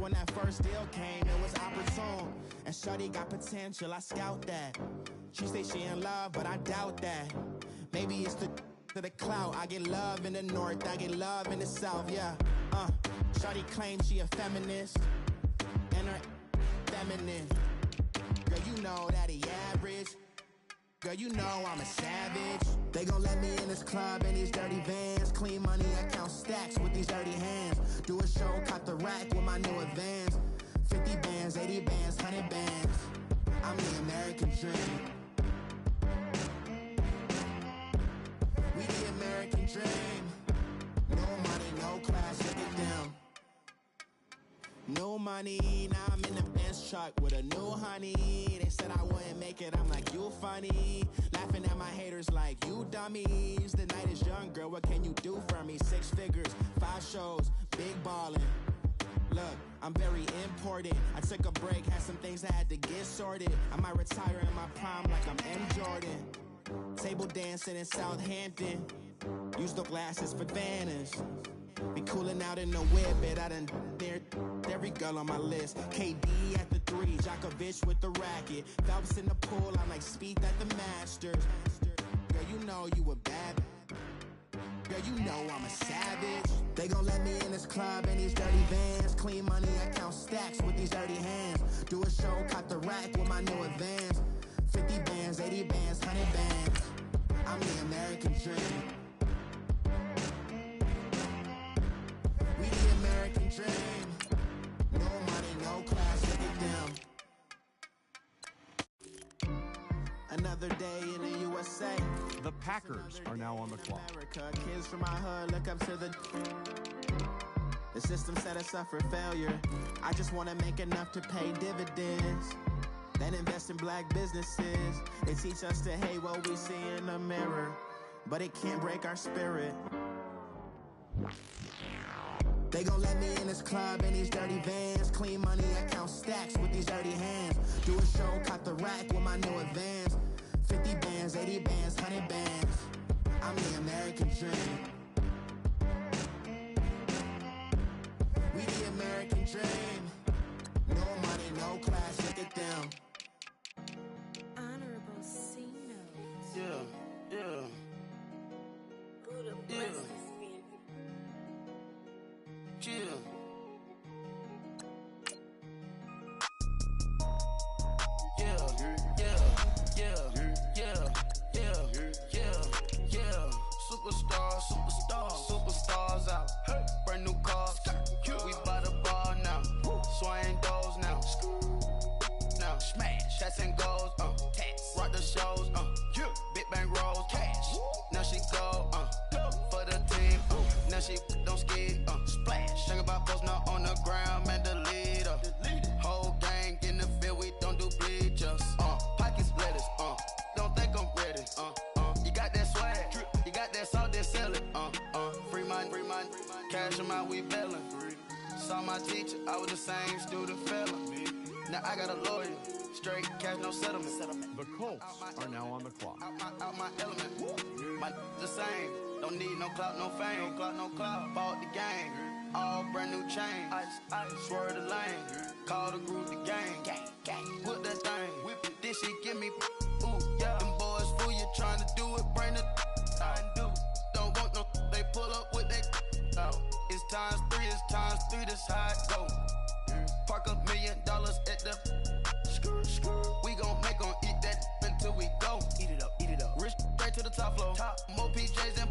when that first deal came, it was opportune. And shorty got potential, I scout that. She say she in love, but I doubt that. Maybe it's the clout. I get love in the north, I get love in the south, yeah. Shorty claims she a feminist, and her feminine. Girl, you know that he average. Girl, you know I'm a savage. They gon' let me in this club in these dirty vans. Clean money, I count stacks with these dirty hands. Do a show, caught the rack with my new advance. 50 bands, 80 bands, 100 bands. I'm the American dream. We the American dream. No money, no class, look at them. No money, now I'm in the Benz truck with a new honey. They said I wouldn't make it, I'm like, you funny. Laughing at my haters like, you dummies. The night is young, girl, what can you do for me? 6 figures, 5 shows, big ballin'. Look, I'm very important. I took a break, had some things I had to get sorted. I might retire in my prime like I'm M. Jordan. Table dancing in Southampton. Use the glasses for Vannas. Be cooling out in the whip, but I done dared every girl on my list. KD at the 3, Djokovic with the racket. Phelps in the pool, I'm like Speed at the Masters. Girl, you know you a bad. Girl, you know I'm a savage. They gon' let me in this club in these dirty vans. Clean money, I count stacks with these dirty hands. Do a show, caught the rack with my new advance. 50 bands, 80 bands, 100 bands. I'm the American dream. We the American dream. No money, no class, look at them. Another day in the USA. The Packers are now on the clock. America, kids from my hood look up to the system set us up for failure. I just want to make enough to pay dividends. Then invest in black businesses. They teach us to hate what we see in the mirror, but it can't break our spirit. They gon' let me in this club in these dirty vans. Clean money, I count stacks with these dirty hands. Do a show, caught the rack with my new advance. 50 bands, 80 bands, 100 bands. I'm the American dream. We the American dream. No money, no class, look at them. Honorable C notes. Yeah, yeah. Buddha Yeah. blesses me. Chill. Superstars out. Brand new cars. We by the bar now. Swaying doors now. Now smash. Cats and goals. Rock the shows. Big bang rolls. Cash. Now she go. For the team. Now she don't ski. Splash. Think about post now on the ground. Man, the leader. Whole gang in the field. We don't do bleachers. Pockets lettuce. Don't think I'm ready. You got that swag. You got that salt, then sell it. Free mind. Cash them out, we bailin'. Saw my teacher, I was the same student fella. Now I got a lawyer, straight cash, no settlement. The Colts are now on the clock. Out my element. My the same, don't need no clout, no fame. No clout. Bought the game, all brand new chain. I swerve the lane, call the group the gang. Whip that thing, whip it. This shit give me, ooh, yeah. Them boys fool you, tryna do it, bring the don't want no, they pull up with they It's times 3, this how it go. Park $1 million at the we gon' eat that until we go. Eat it up. Rich straight to the top floor. More PJs and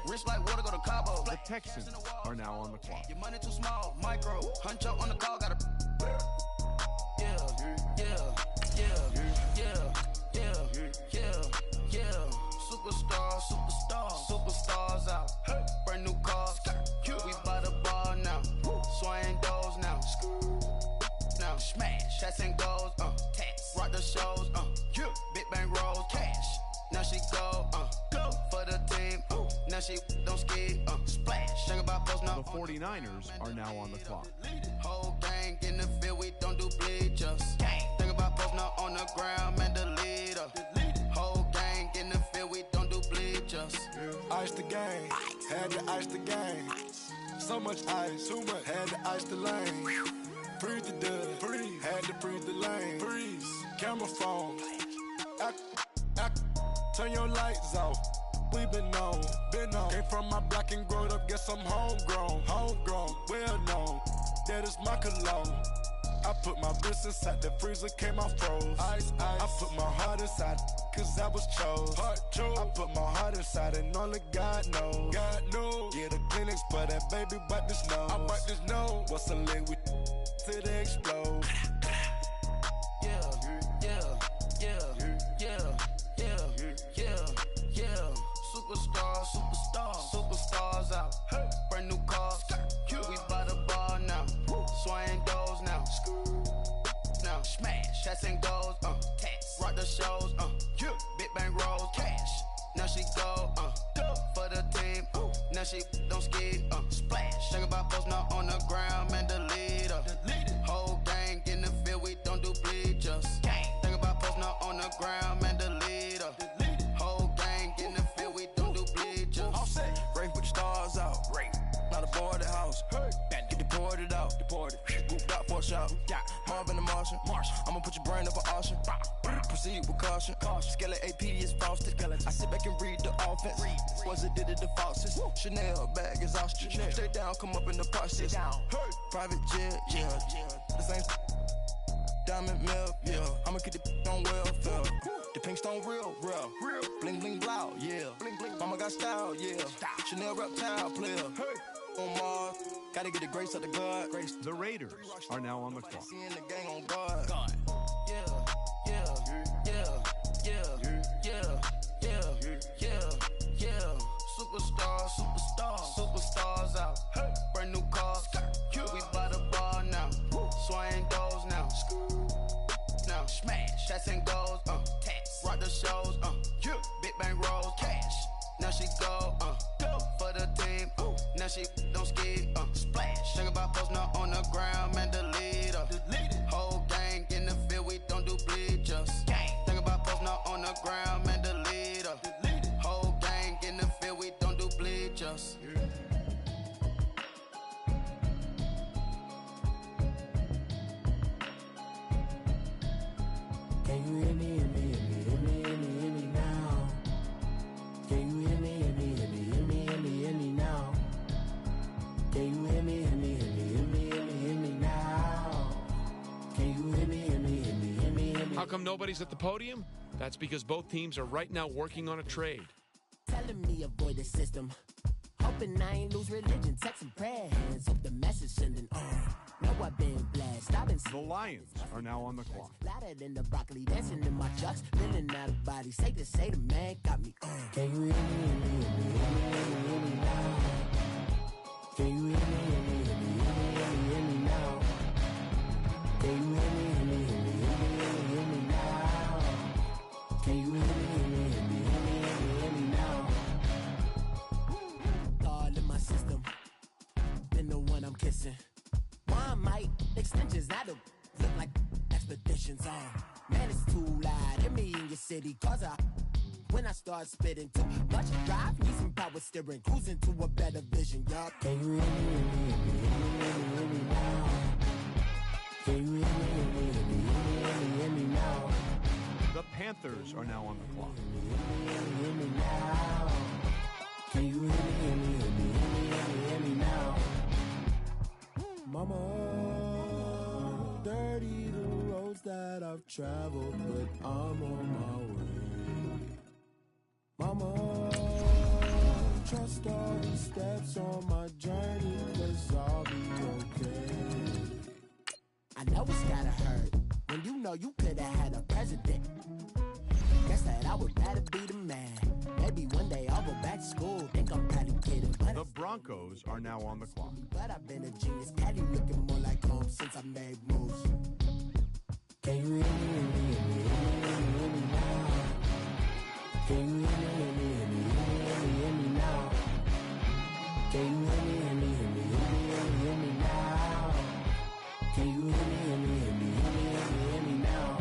rich like water, go to Cabo. The Texans are now on the clock. Your money too small, micro. Hunch up on the call, gotta Superstars out. Brand new cars. We by the bar now. Swaying doors now. Now smash. Cats and goals. Rock the shows. Big bang rolls. Cash. Now she go. For the team. Now she don't ski. Splash. Think about post now. The 49ers are now on the clock. Whole gang in the field. We don't do bleachers. Think about post now on the ground. Man, the leader. Whole gang in the field. We don't do bleachers. Are ice the game. Had to ice the game. So much ice, too much. Had to ice the lane. Freeze the dud, freeze. Had to freeze the lane. Freeze. Camera phone. Turn your lights off. We been on. Came from my block and growed up. Guess I'm homegrown, well known. That is my cologne. I put my wrist inside the freezer, came out froze. Ice. I put my heart inside, cause I was chose. I put my heart inside and only God knows. Yeah, the clinics for that baby, wipe this nose. I wipe this nose. What's a liquid till they explode? Superstars out. Brand new cars. We by the bar now. Swaying doors now. Now smash. Shots and goals. Tax. Rock the shows. Big bang rolls. Cash. Now she go. For the team. Now she don't ski. Splash. Think about post now on the ground. Man, the leader. Whole gang in the field. We don't do bleachers. Think about post now on the ground. Man, the leader. Whole gang in the field. We don't do bleachers. Race with the stars out. Not a boarded house. Get deported out. Moved out for a shot. Marvin the Martian. I'ma put your brain up for auction. Proceed with caution. Skeleton AP is frosted. I sit back and read the offense. Was it did it the faucets? Chanel bag is ostrich. Stay down, come up in the process. Private jet, yeah. The same diamond milk, yeah. I'ma keep the on welfare. The pink stone real. Bling bling blow, yeah. Mama got style, yeah. Chanel reptile player. On Mars, gotta get the grace of the God. The Raiders are now on the clock. Seeing the gang on God. Superstars out. Brand new cars. We by the bar now. Swaying doors now. Now smash. Shots and goals. Tax. Rock the shows. Big bang rolls. Cash. Now she go. For the team. Now she don't ski. Splash. Think about post now on the ground. Man, the leader. Whole gang in the field. We don't do bleachers. Think about post now on the ground. Man, the leader. Whole gang in the field. We don't do bleachers. Can you hear me, hear me, hear me, hear me, hear me, hear me now? Can you hear me, hear me, hear me, hear me, hear me, hear me now? Can you hear me, hear me, hear me, hear me, hear me, hear me now? Can you hear me, hear me, hear me, hear me, hear me? How come nobody's at the podium? That's because both teams are right now working on a trade. Telling me avoid the system. Hoping I ain't lose religion. Texting prayer hands. Hope the message sending on. Know I've been blessed. I've been The Lions are now on the clock. flattered in the broccoli. Dancing in my chucks. Feeling out of body. Safe to say the man got me on. Can you hear me, hear me, hear me, hear me, hear me, hear me now? Can you hear me, hear me, hear me, hear me, hear me, hear me now? Can you hear me, hear me, hear me, hear me, hear me, hear me now? Can you hear me, hear me, hear me, hear me, hear me, hear me now? All in my system. Been the one I'm kissing. One might extensions, I don't look like expeditions on. Man, it's too loud. Hit me in your city, cause when I start spitting too much drive, need some power steering, cruising to a better vision, y'all. Can you hear me, hear me, hear me, hear me, hear me, hear me now? Can you hear me, hear me, hear me, hear me, hear me, hear me now? The Panthers are now on the clock. Hear me now. Can you hear me, hear me, hear me, hear me, hear me, hear me now? Mama, dirty the roads that I've traveled, but I'm on my way. Mama, trust all the steps on my journey, 'cause I'll be okay. I know it's gotta hurt when you know you could've had a president. Guess that I would rather be the man. Maybe one day I'll go back to school. Think I'm probably kidding, but The Broncos are now on the clock. but I've been a genius. Caddy looking more like home since I made moves. Can you hear me, hear me, hear me, hear me, hear me, hear me now? Can you hear me, hear me, hear me, hear me, hear me, hear me now? Can you hear me, hear me, hear me, hear me, hear me, hear me now? Can you hear me, hear me, hear me, hear me, hear me, hear me now?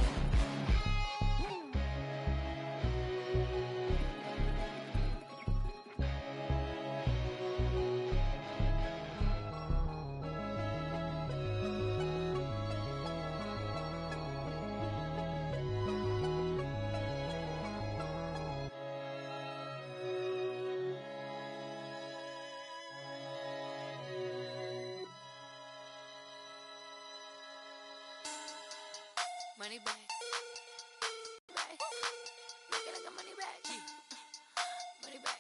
Money back. Right. Make it like a money back. Money back.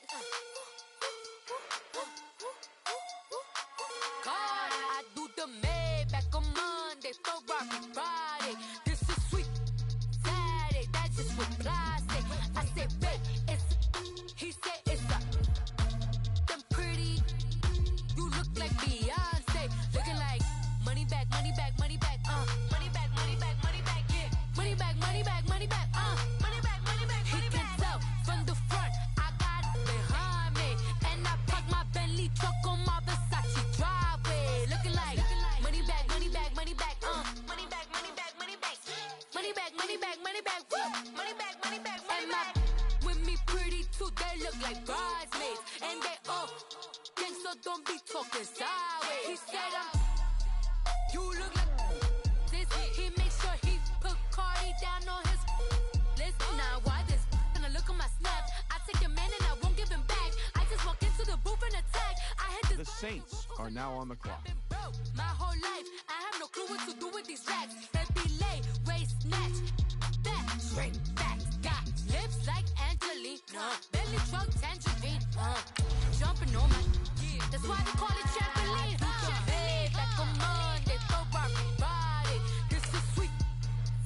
God, I do the Maybach on Monday, Ferrari Friday. This is sweet Saturday, that's just with plastic. I say, babe, it's he said it's a them pretty. You look like Beyonce, looking like money back, money back, money back, money back, money back, money back, yeah. Money back, money back, money back, money back, money back, money back. He can tell from the front, I got it behind me, and I park my Bentley truck on my Versace driveway, looking like money back, money back, money back, money back, money back, money back, money back, money back, money back, money back, money back, money back. With me pretty too, they look like bridesmaids, and they all gang, so don't be talking sideways. He said you look like this. He makes sure he put Cardi down on his list. Now why this? Gonna look at my snap. I take your man and I won't give him back. I just walk into the booth and attack. I hit The Saints are now on the clock. My whole life, I have no clue what to do with these racks. Baby lay, waist snatch, back, straight back. Got lips like Angelina, belly truck tangerine, jumping on my. That's why they call it trampoline. Back on Monday, Ferrari Friday. This is sweet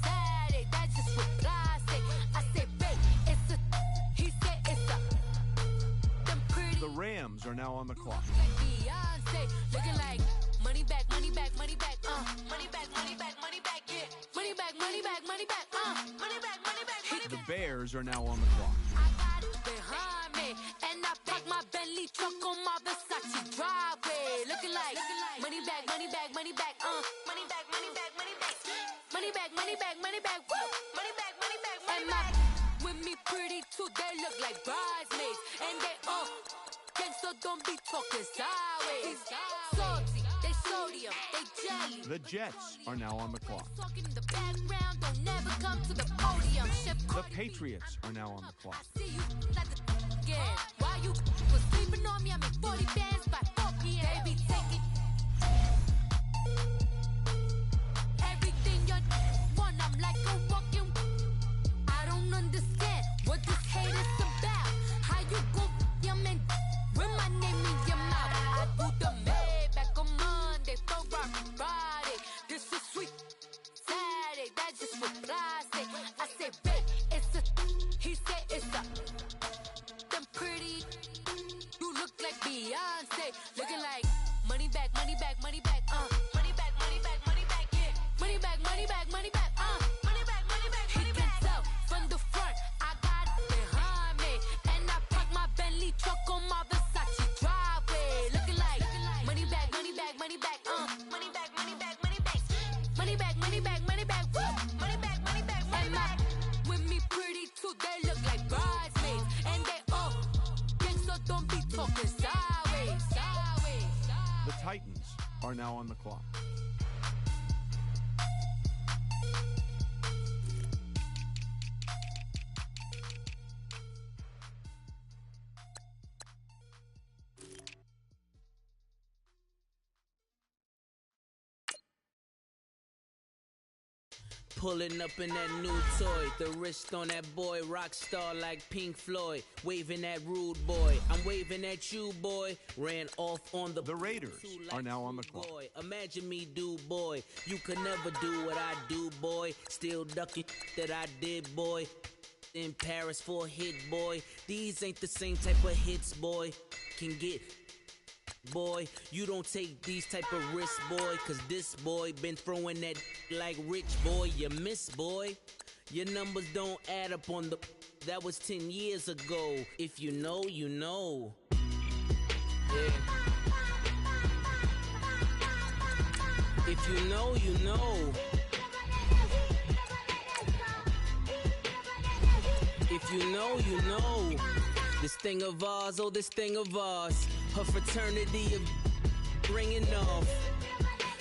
Saturday, that's just with plastic. I say, babe, it's a. He said it's a. Them pretty. The Rams are now on the clock. Like Beyonce, looking like money back, money back, money back, money back, money back, money back, yeah. Money back, money back, money back, money back, money back, money back. The Bears are now on the clock. I got it behind me, and I park my Bentley truck on my Versace driveway, looking like money back, money back, money back, money back, money back, money back, money back, money back, money back, money back, money back, money back. With me pretty too, they look like bridesmaids, and they all gang, so don't be talking sideways. Salty, they sodium, they jelly. The Jets are now on the clock. Talking in the background, don't never come to the podium. Chef The Cardi B, Patriots are now on the clock. I see you like the again. Why you was sleeping on me? I make 40 bands by 4 p.m. They be taking everything you want. I'm like a walking. I don't understand what this hate is about. How you go your man with my name in your mouth? I do the Maybach on Monday, Ferrari Friday. This is sweet Saturday, that's just with plastic. I say, babe, it's a. He said it's a. Them pretty. You look like Beyonce, looking like money back, money back, money back, money back, money back, money back, yeah. Money back, money back, money back, money back, money back, money back. He can tell from the front, I got it behind me, and I park my Bentley truck on my Versace driveway, looking like money back, money back, money back, money back, money back, money back, money back, money back, money back, money back, money back, money back. With me pretty too, they look like bridesmaids, and they all gang, so don't be talking sideways, sideways. The Titans are now on the clock. Pulling up in that new toy, the wrist on that boy, rock star like Pink Floyd, waving at rude boy, I'm waving at you boy, ran off on the Raiders are now on the clock. Boy. Imagine me do boy, you could never do what I do boy, still ducking that I did boy, in Paris for a hit boy, these ain't the same type of hits boy, can get boy, you don't take these type of risks, boy, cause this boy been throwing that like rich boy, you miss, boy. Your numbers don't add up on the, that was 10 years ago. If you know, you know. Yeah. If you know, you know. If you know, you know. This thing of ours, oh, this thing of ours. Her fraternity of ringing off.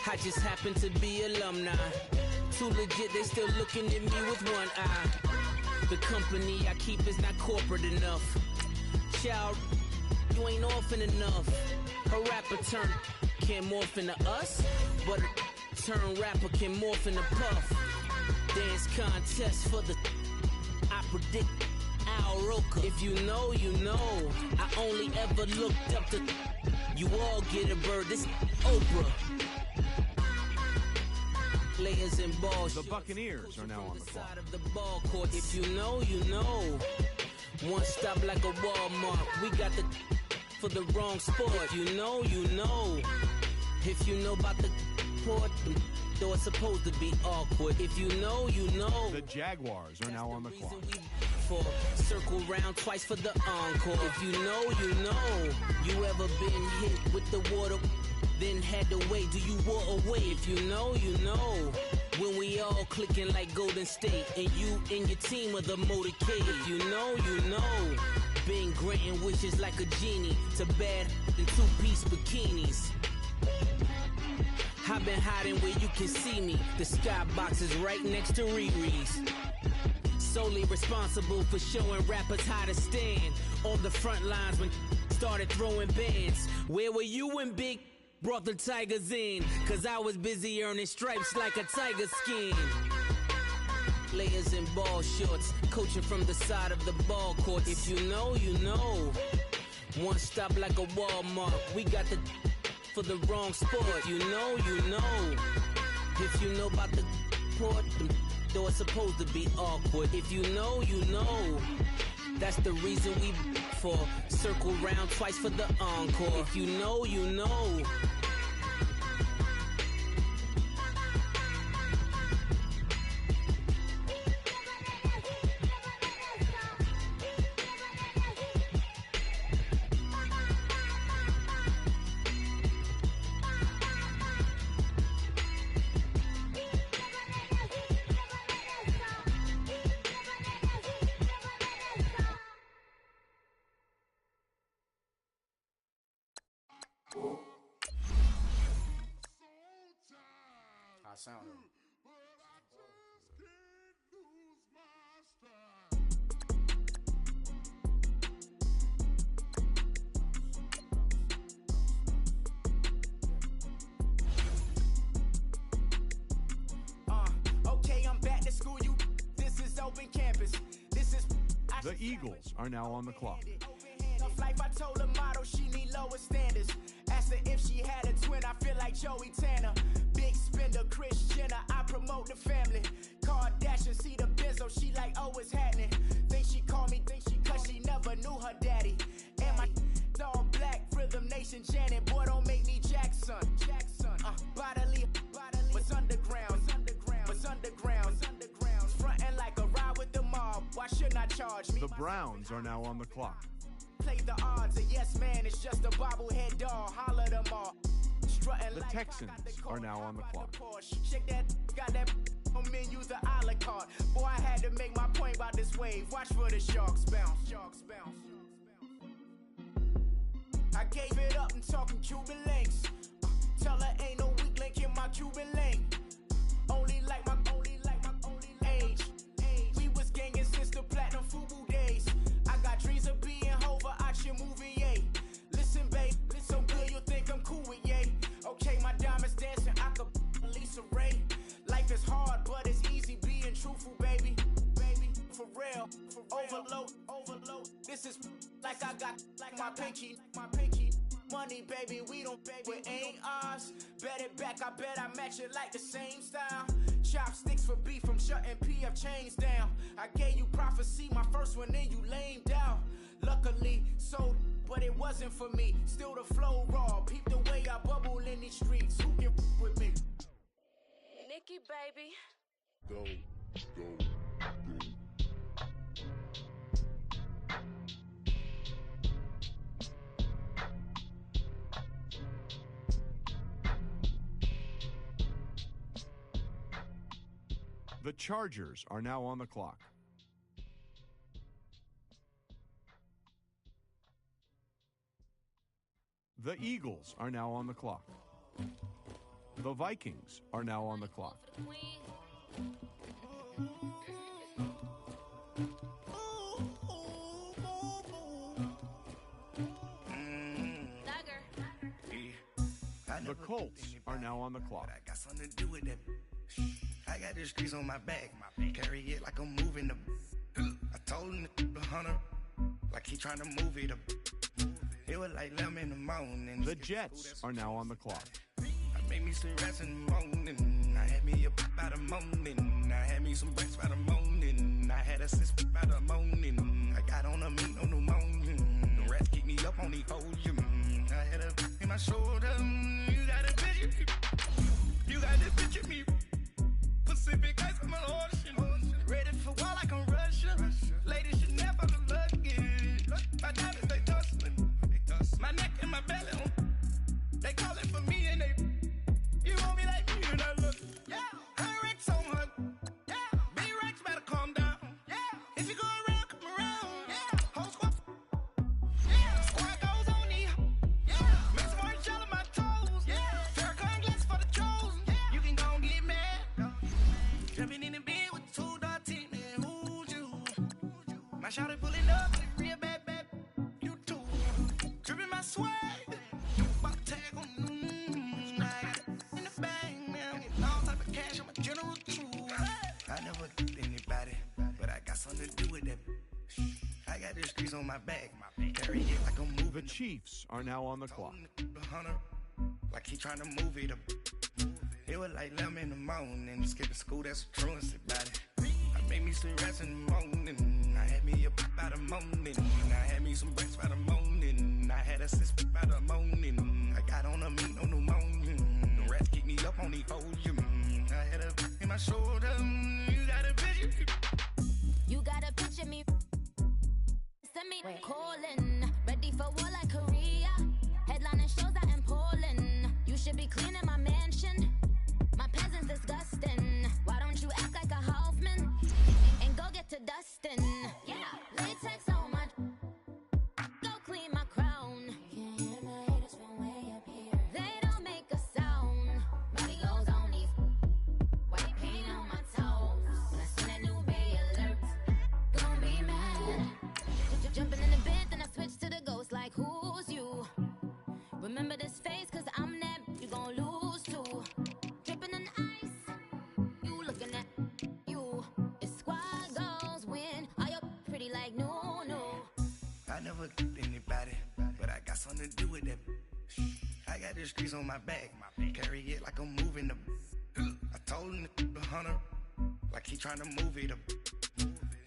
I just happen to be alumni. Too legit, they still looking at me with one eye. The company I keep is not corporate enough. Child, you ain't orphan enough. A rapper turn can't morph into us, but a turn rapper can morph into Puff. Dance contest for the I predict Al Roker. If you know, you know. I only ever looked up to you all get a bird. This Oprah. Players and ball. The Buccaneers are now on the clock. Of the ball court. If you know, you know. One stop like a Walmart. We got the for the wrong sport. If you know, you know. If you know about the port, though it's supposed to be awkward. If you know, you know. The Jaguars are now on the clock. For circle round twice for the encore. If you know, you know. You ever been hit with the water, then had to wait? Do you walk away? If you know, you know. When we all clicking like Golden State, and you and your team are the motorcade. If you know, you know. Been granting wishes like a genie to bad in two-piece bikinis. I've been hiding where you can see me. The skybox is right next to Riri's. Solely responsible for showing rappers how to stand on the front lines when started throwing bands. Where were you when Big brought the Tigers in? Cause I was busy earning stripes like a tiger skin. Players in ball shorts, coaching from the side of the ball court. If you know, you know. One stop like a Walmart. We got the for the wrong sport. You know, you know. If you know about the port, though it's supposed to be awkward. If you know, you know. That's the reason we for circle round twice for the encore. If you know, you know. I sound it. Okay, I'm back to school. This is open campus. This is. The Eagles are now on the clock. Tough life, I told her motto, she need lower standards. Asked her if she had a twin, I feel like Joey Tanner. Big spender, Kris Jenner, I promote the family. Kardashian, see the Benzo, she like, oh, it's happening. Think she called me, cause she never knew her daddy. And my all black, Rhythm Nation, Janet, boy, don't make me Jackson. Bodily, what's underground, what's underground, frontin' like a ride with the mob. Why shouldn't I charge me? The Browns are now on the clock. Play the odds, a yes man, it's just a bobblehead doll. Holler them all. The Texans are now on the clock. Shake that, got that menu, the a la carte. Boy, I had to make my point about this wave. Watch for the sharks bounce. I gave it up and talking Cuban links. Tell her ain't no weak link in my Cuban link. Only like my age. We was gangin' since the platinum FUBU days. I got dreams of being Hova out your movie, yay. Listen, babe, so good you'll think I'm cool with yay. Okay, my diamonds dancing, I could Lisa Ray. Life is hard, but it's easy being truthful, baby. For real, overload. This is like I got like my pinky. Money, baby, we don't pay, it ain't ours. Bet it back, I bet I match it like the same style. Chopsticks for beef from shutting PF chains down. I gave you prophecy, my first one, then you lamed out. Luckily, so, but it wasn't for me. Still the flow raw, peep the way I bubble in these streets. Who can with me? Nikki, baby. Go. The Chargers are now on the clock. The Eagles are now on the clock. The Vikings are now on the clock. The Colts are now on the clock. I got something to do with that. I I got the streets on my back, carry it like I'm moving the. I told him the hunter, like he trying to move it up. It was like 11 in the morning. The Jets are now on the clock. I made me some rats in the morning. I had me up by the morning. I had me some breaks by the morning. I had a sis by the morning. I got on a meat on the morning. The rats keep me up on the podium. I had a in my shoulder. You got a picture me. You got this picture me. Pacific ice on my ocean. Ready for war like I'm Russia. Ladies should never look lucky. My diamonds they tussling. My neck and my belly they calling for me and they. You want me like me and I look. Yeah. Her Rex on her. Yeah. B-Rex better calm down. Yeah. If you go around, come around. Yeah. Whole squad. Yeah. Squad goes on the. Yeah. Make some orange gel on my toes. Yeah. Farrakhan glass for the chosen. Yeah. You can go and get mad. Jumping in the bed with 2 dark teeth, man. Who's you? My shawty pulling up with a real bad. You too. Dripping my swag. You about tag on. I got it in the bag, man. Getting all type of cash. I'm a general too. I never did anybody, but I got something to do with that. I got the streets on my back. Carry it like I'm moving. The Chiefs are now on the clock. The hunter, like he trying to move it up. It was like 11 in the morning. Skipping school, that's a truancy about it. I made me some rats in the morning. I had me up by the morning. I had me some breaks by the morning. I had a sis by the morning. I got on a meat on the morning. The rats keep me up on the podium. I had a in my shoulder. You got a picture. You gotta picture me. Send me calling. Ready for war like Korea. Headlining shows out in Poland. You should be cleaning my mansion. My peasants disgusting. Why don't you act like a Hoffman and go get to dustin'? Yeah, latex on my. Go clean my crown. Can't hear my haters from way up here. They don't make a sound. Body goes on these. White paint on my toes. When I see that new Bay alert, gon' be mad. Jumping in the bed, then I switch to the ghost like who's you? Remember this face, cause I'm that you gon' lose too. Dripping in ice, you looking at you. It's squad goals win. Are you pretty like no? I never did anybody, but I got something to do with that. I got the streets on my back, carry it like I'm moving the. I told him the hunter, like he trying to move it up.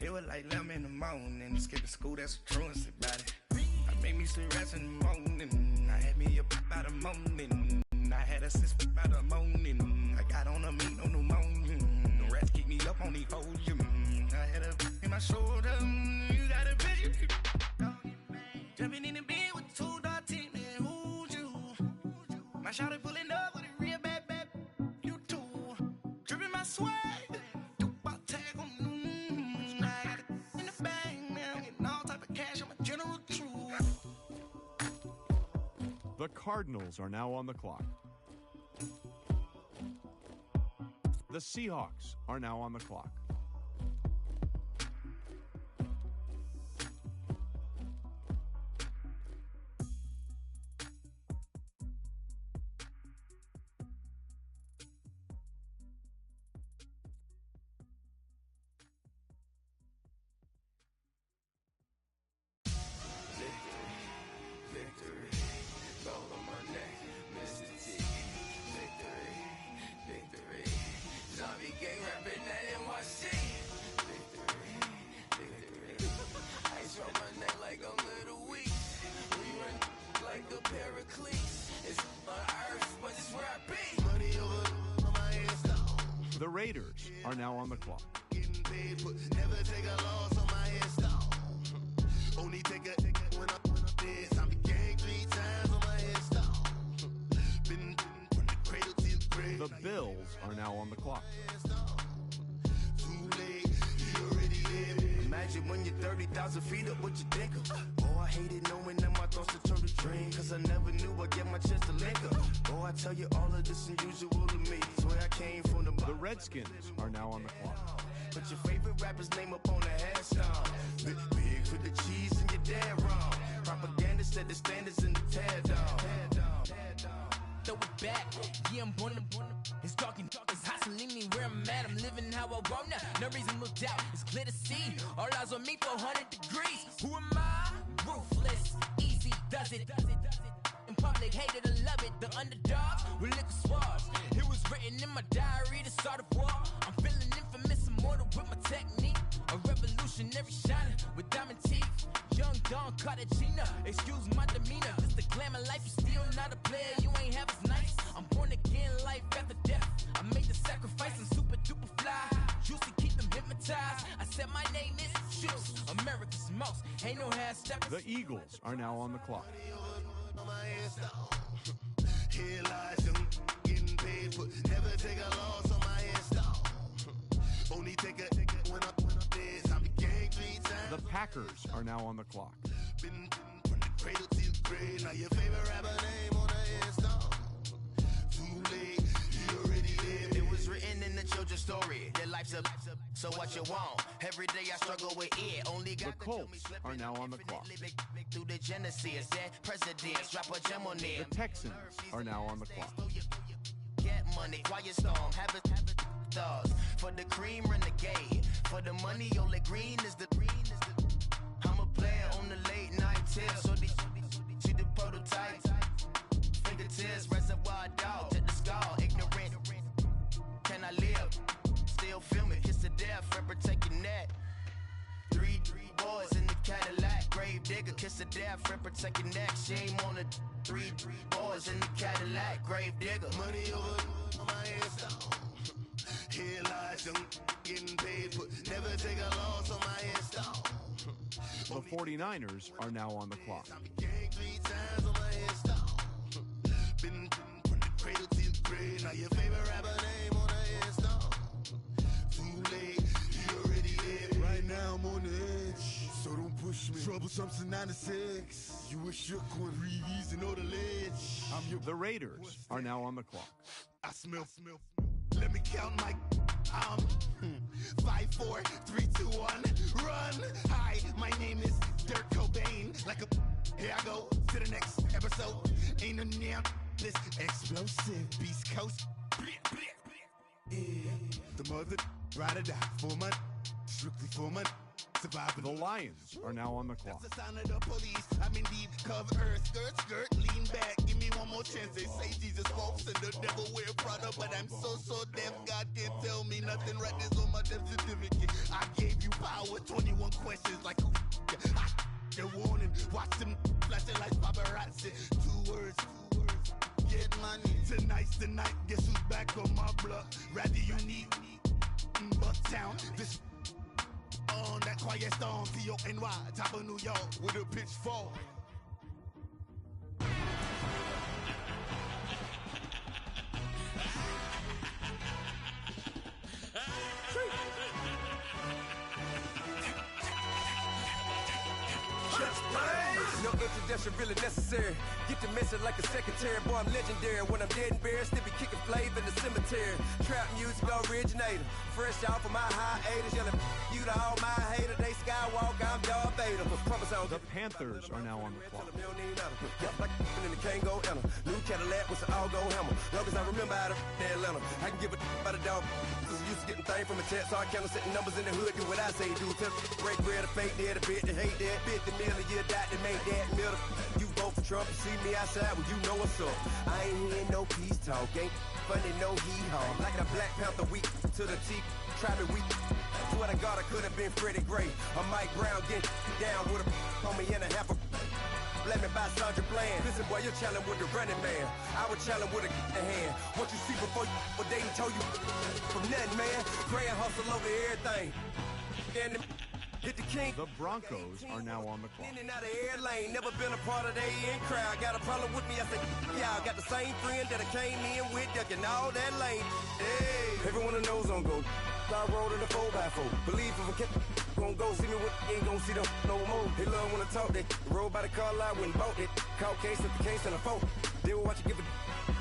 It was like 11 in the morning. Skipping school, that's a truancy about it. I made me some rats in the morning. I had me up by the morning. I had a sis by the morning. I got on a meat on the morning. The rats keep me up on the podium. I had a in my shoulder. You got a picture. Jumping in the bed with 2 dark teeth, man. Who's you? My shawty pulling up with a real bad. You too. Dripping my swag. You about tag on. I got it in the bag, man. Getting all type of cash. I'm a general true. The Cardinals are now on the clock. The Seahawks are now on the clock. The Raiders are now on the clock. Never take a loss on my headstone. Only take a when I'm dead. I'm gang 3 times on my headstone. Been from the cradle to the grave. The Bills are now on the clock. Too late, he already dead. Imagine when you're 30,000 feet up, what you think of? Oh, I hated knowing that my thoughts would turn to dream. Cause I never knew I'd get my chance to link up. Oh, I tell you all of this unusual to me. Swear I came from the The Redskins are now on the clock. Put your favorite rapper's name up on the headstone. Big for the cheese and you're dead wrong. Propaganda set the standards in the tear down. throw it back. Yeah, I'm born to. It's dark and it's hot, so leave me where I'm at. I'm living how I want now. No reason to look out. It's clear to see. All eyes on me, 400 degrees. Who am I? Ruthless, easy, does it. In public, hated or love it. The underdogs with liquor swabs. It was written in my diary to start a war. I'm feeling infamous, immortal with my technique. A revolutionary shining with diamond teeth. Young Don Cartagena, excuse my demeanor. This the glamour life, you still not a player. You ain't half as nice. I'm born again, life after death. I made the sacrifice, I'm super duper fly. Used to keep them hypnotized. I said my name is Juice, America's most. Ain't no half steppers. The Eagles are now on the clock. Here lies young, getting paid, but never take a loss on my install. Only take a when I'm dead. I'm the gang 3 times. The Packers are now on the clock. Been from the cradle to the grave. Now your favorite rapper name on the install. Too late, he already lived. It was written in the children's story. Their life's a so what you want. Every day I struggle with it. Only got The Colts are now on the clock. Through the genesis, their presidents drop a gem on them. The Texans are now on the clock. Get money, quiet storm, have it thoughts. For the cream, renegade. For the money, only green is the. I'm a player on the late night tip. So they see the prototype. Fingertips, reservoir dog, to the skull, ignorant. Can I live? Still film it, kiss to death, rep protecting that. Three boys in the Cadillac, grave digger, kiss to death, rep protecting neck. Shame on the three boys in the Cadillac, grave digger. Money over my install. Here lies young, getting paid, but never take a loss on my install. The 49ers are now on the clock. I'm the gang 3 times on my install. Been from the cradle to the grave. Now your favorite rapper name on the install. Too late, he already lived. Right now I'm on the edge, so don't push me. Troublesome to 96. You a shook one, breeze and know the ledge. The Raiders are now on the clock. I smell. Let me count my 5, 4, 3, 2, 1, run. Hi, my name is Dirk Cobain. Like a here I go to the next episode. Ain't no damn this explosive Beast Coast. Yeah. The mother ride or die for my strictly for my surviving. The Lions are now on the clock. That's the sign of the police. I'm in deep cover earth, skirt, lean back. Give me one more chance. They say Jesus walks and the devil wear Prada, but I'm so deaf. God can't tell me nothing. Right there's on my death certificate. I gave you power. 21 questions like who? The warning. Watch them flashing like paparazzi. 2 words. Get money. Tonight's the night. Guess who's back on my block? Rather unique. Bucktown. This. On that quiet storm, T-O-N-Y, top of New York, with a pitchfork. No introduction really necessary. Get the message like a secretary. Boy, I'm legendary. When I'm dead and buried, still be kicking flavor in the cemetery. Trap music originator. Fresh off of my hiatus. Yelling you to all my haters. They skywalk, I'm Darth Vader. The Panthers are now on the clock. Like in the Kango Ella. New Cadillac with an all-go hammer. Long as I remember how to Atlanta. I can give a about a dog. Used to getting things from a text, so I count setting numbers in the hood. Do what I say, do. Tell break bread, a fake dead, a bit, they hate that. 50 million, you died to make that middle. You vote for Trump, you see me outside, well, you know what's up. I ain't hearing no peace talk, ain't funny, no hee-haw. Like the Black Panther week to the teeth, try me weak. Swear to God, I could have been Freddie Gray. Or Mike Brown getting down with a on me and a half a. Let me buy Sandra Bland. Listen, boy, you're challenging with the running man. I would challenge with a hand. What you see before you, what they told you from nothing, man. Pray and hustle over everything. And hit the king. The Broncos are now on the clock. In and out of air lane, never been a part of the in crowd. Got a problem with me, I say, y'all got the same friend that I came in with, ducking all that lane. Hey, everyone that knows on go. I rolled in the 4x4. Believe if I kept gon' go see me with ain't gon' see them no more. They love when I talk, they roll by the car lot when bought it. Caught case at the case and a phone. They will watch you give a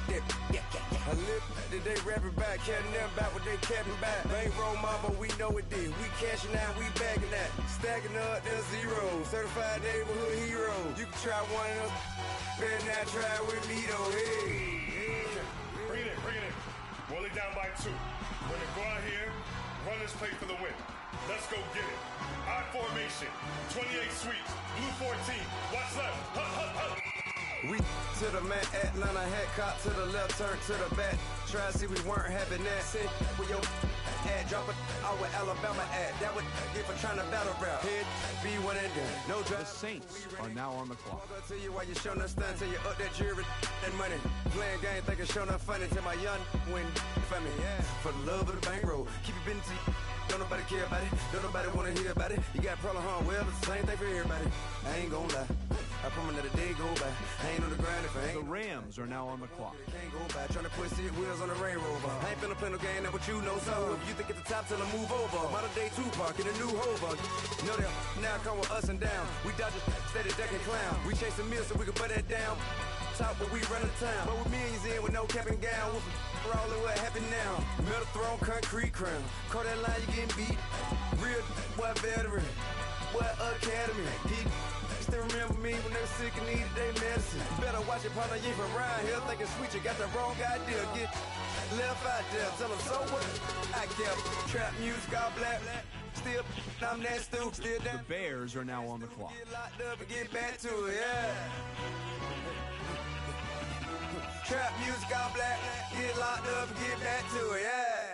yeah. I live today rapping back, caring them back what they capping back. Bankroll mama, we know it did. We cashing out, we bagging that. Stacking up, there's zero. Certified neighborhood hero. You can try one of them, better not try with me though. Hey. Roll it down by 2. We're gonna go out here, run this play for the win. Let's go get it. I formation, 28 sweeps, blue 14. Watch left. Hup, hup, hup. We to the man, Atlanta head cop to the left, turn to the back. Try to see we weren't having that. Sit with your ad, drop it out with Alabama ad. That would get for trying to battle rap. Head, B1 and done. No The dress. Saints are now on the clock. I'll tell you why you show no stun till you up that jury and money. Playing game, thinking show no funny till my young win for me. Yeah. For the love of the bankroll, keep it busy. Don't nobody care about it. Don't nobody wanna hear about it. You got a problem, huh? Well, it's the same thing for everybody. I ain't gonna lie. I promise that a day go by. I ain't on the grind if I ain't. The Rams are now on the clock. Can't go by. Trying to put seat wheels on the Range Rover. I ain't finna play no game that what you know. So if you think it's the top, tell them move over. Modern day Tupac in a new Hova. Know that now come with us and down. We dodge a steady deck and clown. We chase a meal so we can put that down. Top, but we run the town. But with millions in with no cap and gown. We're all in what happened now. Metal throne, concrete crown. Call that line, you getting beat. Real what veteran. What academy. He still remember me when they were sick and needed their medicine. Better watch it, partner, you from around here thinking sweet, you got the wrong idea. Get left out there, tell them so what I kept. Trap music, all black. Still, I'm that stupid, still down. The Bears are now on the clock. Get locked up and get back to it, yeah. Trap music, all black. Get locked up and get back to it, yeah.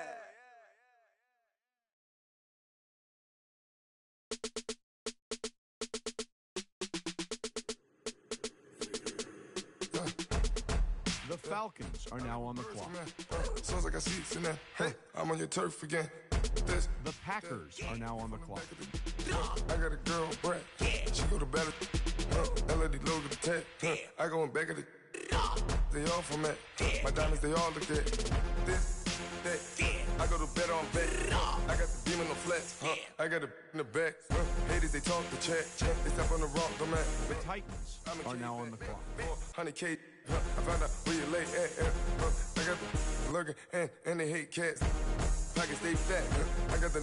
The Falcons are now on the clock. Soon as I got seats in there, hey, I'm on your turf again. The Packers are now on the clock. I got a girl, Brad. She go to battle. LED logo the tag. I go in back of the. They all from that. My diamonds, they all look at this, that. I go to bed on bed. I got the demon on flats. I got it in the back. Haters, they talk the chat. They step on the rock, the man. The Titans are now on the clock. 100K. I found out where you lay at. I got the lurking and they hate cats. Pockets stay fat. I got the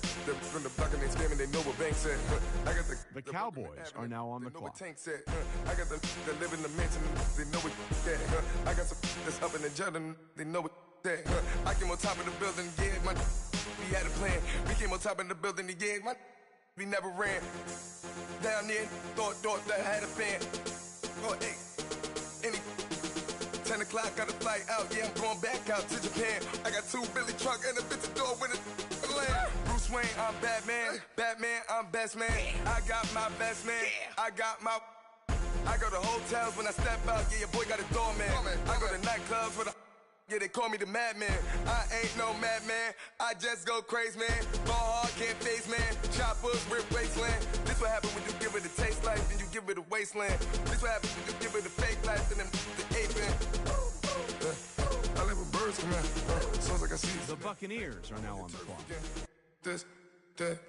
from the block and they scamming. They know what banks at. I got the Cowboys are now on the clock. I got the that live in the mansion. They know what that. I got some that's up in the jungle. They know what that. I came on top of the building. Yeah, my we had a plan. We came on top of the building. Yeah, my we never ran down there. Thought that I had a fan. Oh, hey, any. 10 o'clock, got a flight out, yeah, I'm going back out to Japan. I got 2 Billy truck and a bitch door with a land. Bruce Wayne, I'm Batman. Batman, I'm best man. I got my best man. I got my. I go to hotels when I step out, yeah, your boy got a doorman. I go to nightclubs with a. Yeah, they call me the madman. I ain't no madman. I just go crazy, man. Ball hard, can't face, man. Choppers, rip wasteland. This what happens when you give it a taste life, then you give it a wasteland. This what happens when you give it a fake life, then the aping. I live with birds come out. So as I can see. The Buccaneers are now on the clock. This, that,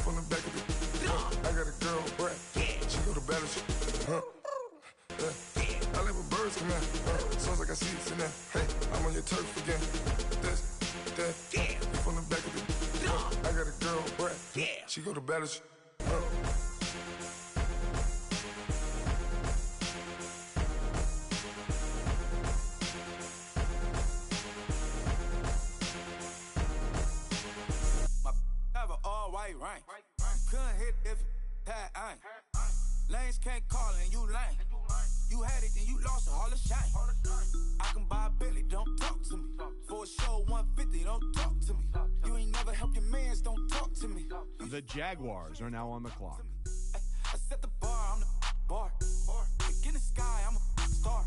from the back of the. I got a girl, Brad. She go to battle. I live with birds come out. So as I can see in there. Hey, I'm on your turf again. This, that, from the back of the. I got a girl, Brad. She go to battle. Right. Couldn't hit if it had ain't. Lanes can't call and you lame. You had it, then you lost it, all the shine. I can buy a Billy, don't talk to me. For a show 150, don't talk to me. You ain't never helped your mans, don't talk to me. The Jaguars are now on the clock. I set the bar, I'm the bar. Look in the sky, I'm a star.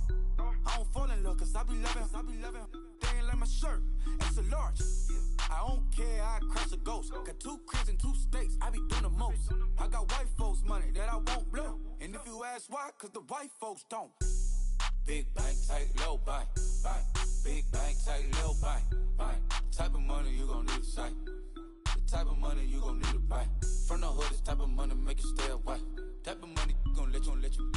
I don't fall in love, cause I be loving. They ain't like my shirt, it's a large. I don't care, I crash a ghost. Got 2 cribs and 2 states, I be doing the most. I got white folks' money that I won't blow. And if you ask why, cause the white folks don't. Big bank, tight, low bank. Big bank, tight, low bank. Type of money you gon' need to sight. The type of money you gon' need to buy. From the hood, this type of money make you stay away. Type of money gon' let you.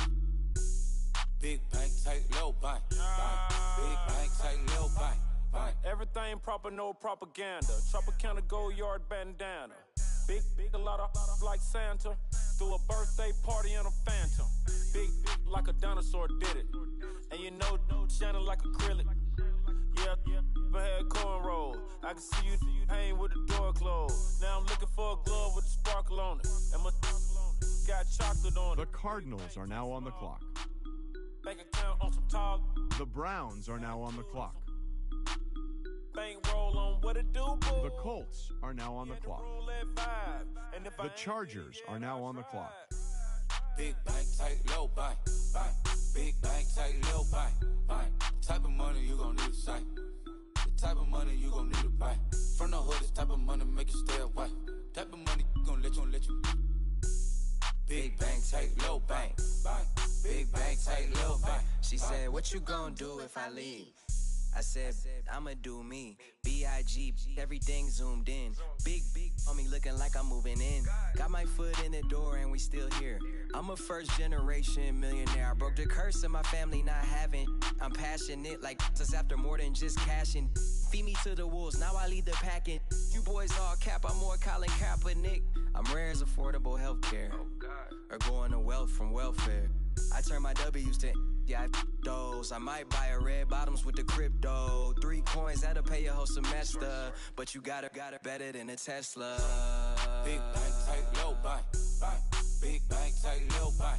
Big bank, tight, low bank. Big bank, tight, low bank. Everything proper, no propaganda. Tropicana gold yard bandana. Big, a lot of like Santa. Threw a birthday party in a phantom. Big like a dinosaur did it. And you know, shining like acrylic. Yeah, but had cornrows. I can see you pain with the door closed. Now I'm looking for a glove with a sparkle on it. And my got chocolate on it. The Cardinals are now on the clock. Bank account on some talk. The Browns are now on the clock. Bankroll on what it do, boo. The Colts are now on the clock. The Chargers are now on the clock. Big bank, tight, low buy. Big bank, tight, low buy. Type of money you gon' need to sight. The type of money you gon' need to buy. From the hood, this type of money make you stay away. Type of money gon' let you. Big bank, tight, low buy. Big bank, tight, low buy. She said, what you gon' do if I leave? I said, I'ma do me. B.I.G. Everything zoomed in. Big on me looking like I'm moving in. Got my foot in the door and we still here. I'm a first generation millionaire. I broke the curse of my family not having. I'm passionate like us after more than just cashing. Feed me to the wolves, now I lead the packing. You boys all cap, I'm more Colin Kaepernick. I'm rare as affordable healthcare. Or going to wealth from welfare. I turn my W's to those. I might buy a red bottoms with the crypto. 3 coins, that'll pay your whole semester. But you got it better than a Tesla. Big bank, tight, low buy. Big bank, tight, low buy.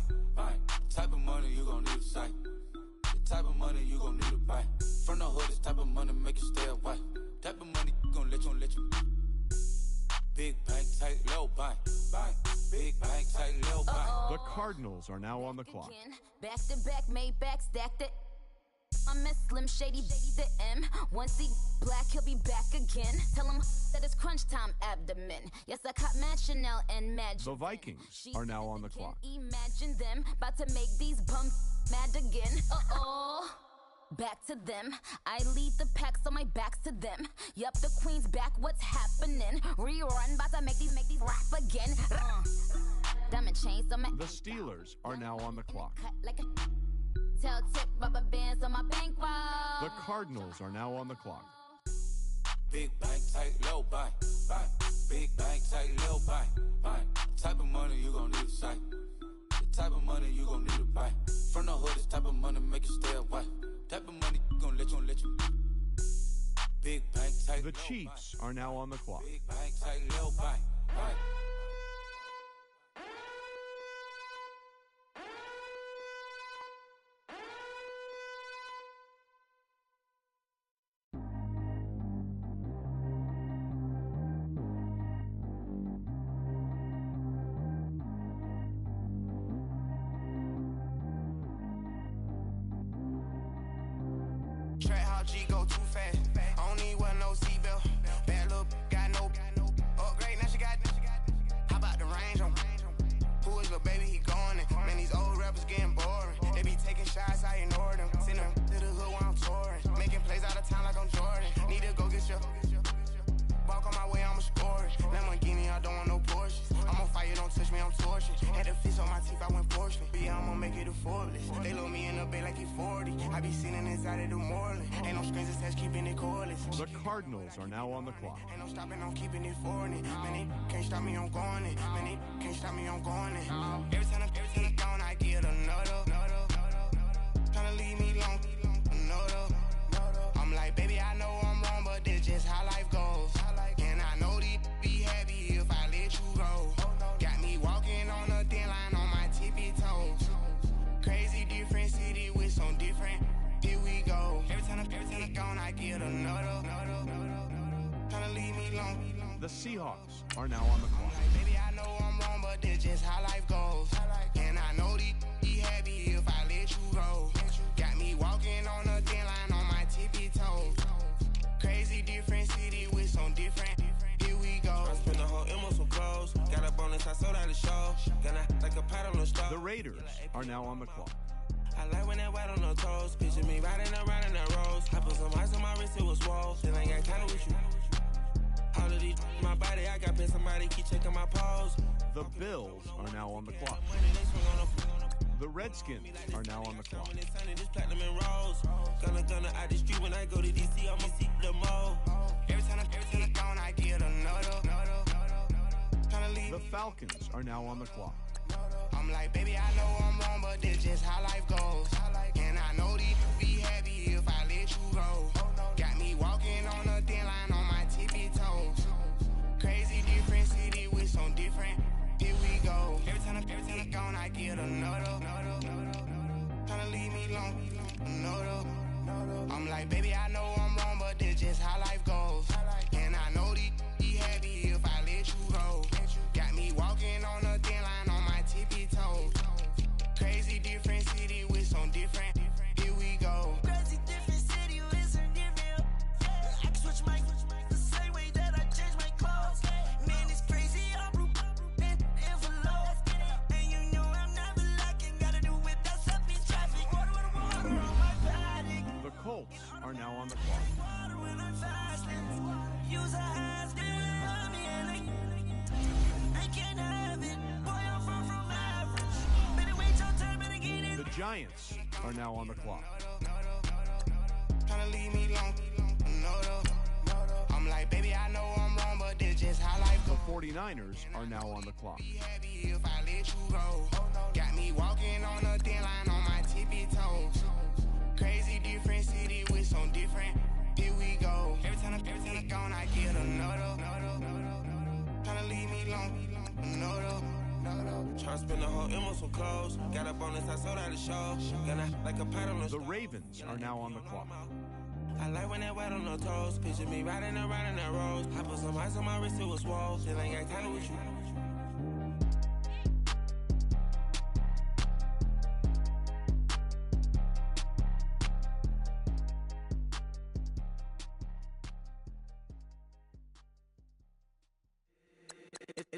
Type of money you gon' need to sight. The type of money you gon' need to buy. From the hood, this type of money make you stay away. Type of money gon' let you. Big bank, tight, low buy. Big bank, tight, low buy. The Cardinals are now on the clock. Back to back, made back, stacked it. I'm Miss Slim Shady, the M. Once he black, he'll be back again. Tell him that it's crunch time abdomen. Yes, I caught Mad Chanel and Mad. The Vikings are now on the clock. Imagine them about to make these bums mad again. Back to them. I lead the pack, so my back's to them. Yup, the queen's back, what's happening? Rerun, about to make these rap again. Diamond chains on my. The Steelers are now on the clock. Like a tell tip, rubber bands on my bankroll. The Cardinals are now on the clock. Big bank, tight, low buy. Big bank, tight, low buy. Type of money you gon' need to sight. The type of money you gon' need to buy. From the hood, this type of money make you stay away. Type of money gon' let you. Big bank, tight, the Chiefs are now on the clock. Big bank, tight, low buy. Track how G go too fast. I don't need one no seatbelt. Bad little got no upgrade. Now she got. How about the range on? Who is the baby? He going in. Man, these old rappers getting boring. They be taking shots, I ignore them. Send them to the hood while I'm touring. Making plays out of town like I'm Jordan. Need to go get your. Walk on my way, I'ma score it. Lamborghini, I don't want no Porsches. I'm on fire, don't touch me, I'm torching. Had the fish on my teeth, I went fortunate. But yeah, I'ma make it affordable. They load me in the bay like he 40. I be sitting inside of the Moreland. Ain't no strings attached, keeping it cordless. The Cardinals are now on the clock. Ain't no stopping, I'm keeping it for it. Man, they can't stop me, I'm going it. Man, they can't stop me, I'm going it. Every time I'm gone, I get another. Tryna leave me long, another. I'm like, baby, I know I'm wrong, but this just how life goes. And I know these be happy if I let you go. Got me walking on a thin line on my tippy toes. Crazy different city with some different. Here we go. Every time I'm gone, I get another. Tryna leave me long. The Seahawks are now on the clock. Baby, I know I'm wrong, but this just how life goes. And I know these be happy if I let you go. Got me walking on a thin line on my tippy toes. Crazy different city with some different. Here we go. I spent the whole M on some clothes. Got a bonus, I sold out the show. Gonna like a pat on the stove. The Raiders are now on the clock. I like when that white on the toes. Picture me riding around in that rose. I put some ice on my wrist, it was swole. Still ain't got time with you. All of these my body, I got been somebody keep checking my pose. The Bills are now on the clock. The Redskins are now on the clock. Gonna out the street when I go to DC, I'ma seek the mo. Every time I'm gone, I get another. The Falcons are now on the clock. I'm like, baby, I know I'm wrong, but this just how life goes. And I know these be happy if I let you go. Got me walking on a thin line on my teeth. like, baby, I know I'm wrong, but this just how life goes. And I know these happy if I let you go. Got me walking on a thin line on my tippy toes. Crazy different city with some different. Here we go. Crazy different city with some different. I can switch my the same way that I change my clothes. Man, it's crazy. I'm in envelope. And you know I'm never lacking. Gotta do it. That's up in traffic. Water on my body. The Colts are now on the clock. Water when I'm fasting. Use a ass to love me and I can't have it. Boy, I'm far from average. Better wait your turn, better get it. The Giants are now on the clock. Tryna leave me alone. I'm like, baby, I know I'm wrong, but this just how life The goes. 49ers are now on the clock. If I let you go, got me walking on a thin line on my tippy toes. Crazy different city with some different. Here we go. Every time I gone, I get another. Tryna leave me alone. Tryna spend the whole M on some clothes. Got up on this, I sold out the show. Gonna like a pot on the The Ravens are now on the clock. I like when that wet on the toes. Picture me riding around in that rose. I put some ice on my wrist, it was swole. Still ain't got time with you.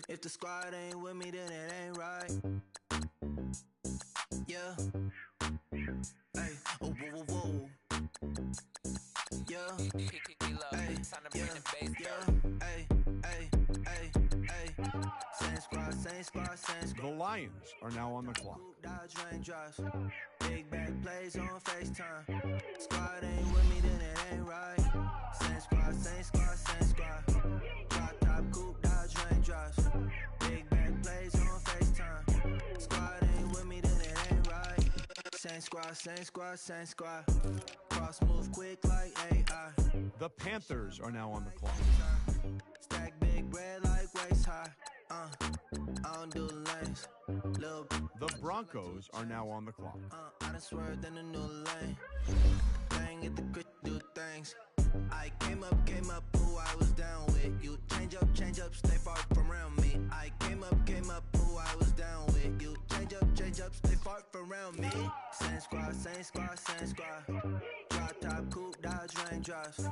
If the squad ain't with me, then it ain't right. Yeah. Hey, oh, whoa, whoa, whoa. Yeah. Hey, yeah. Hey, hey, hey, hey. Same squad, same squad, same squad. The Lions are now on the clock. Dodge raindrops. Big back plays on FaceTime. Squad ain't with me, then it ain't right. Same squad, same squad, same squad. Drop top coupe, Dodge raindrops. Big back plays on FaceTime. Squad ain't with me, then it ain't right. Same squad, same squad, same squad. Cross move quick like AI. The Panthers are now on the clock. Stack big bread like waist high. I don't do lanes. Little The Broncos are now on the clock. I done swerved in a new lane. Bang at the quick do things. I came up, who I was down with. You change up, stay far from around me. I came up, who I was down with. You change up, stay far from around me. Same squad, same squad, same squad. Drop top coupe, Dodge raindrops.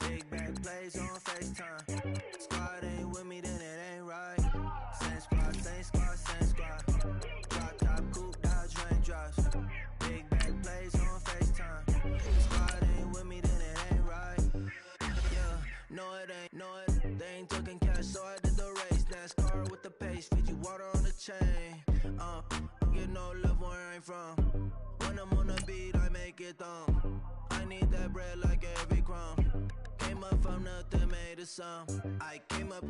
Big back plays on FaceTime. Squad ain't with me, then it ain't right. Same squad, same squad, same squad. Drop top coupe, Dodge raindrops. Big back plays on FaceTime. Squad ain't with me, then it ain't right. Yeah, no it ain't, they ain't talking cash, so I did the race. NASCAR with the pace, feed you water on the chain. Get no love where I ain't from. When I'm on the beat, I make it thumb. I need that bread like every crumb. Came up from nothing, made a sum. I came up,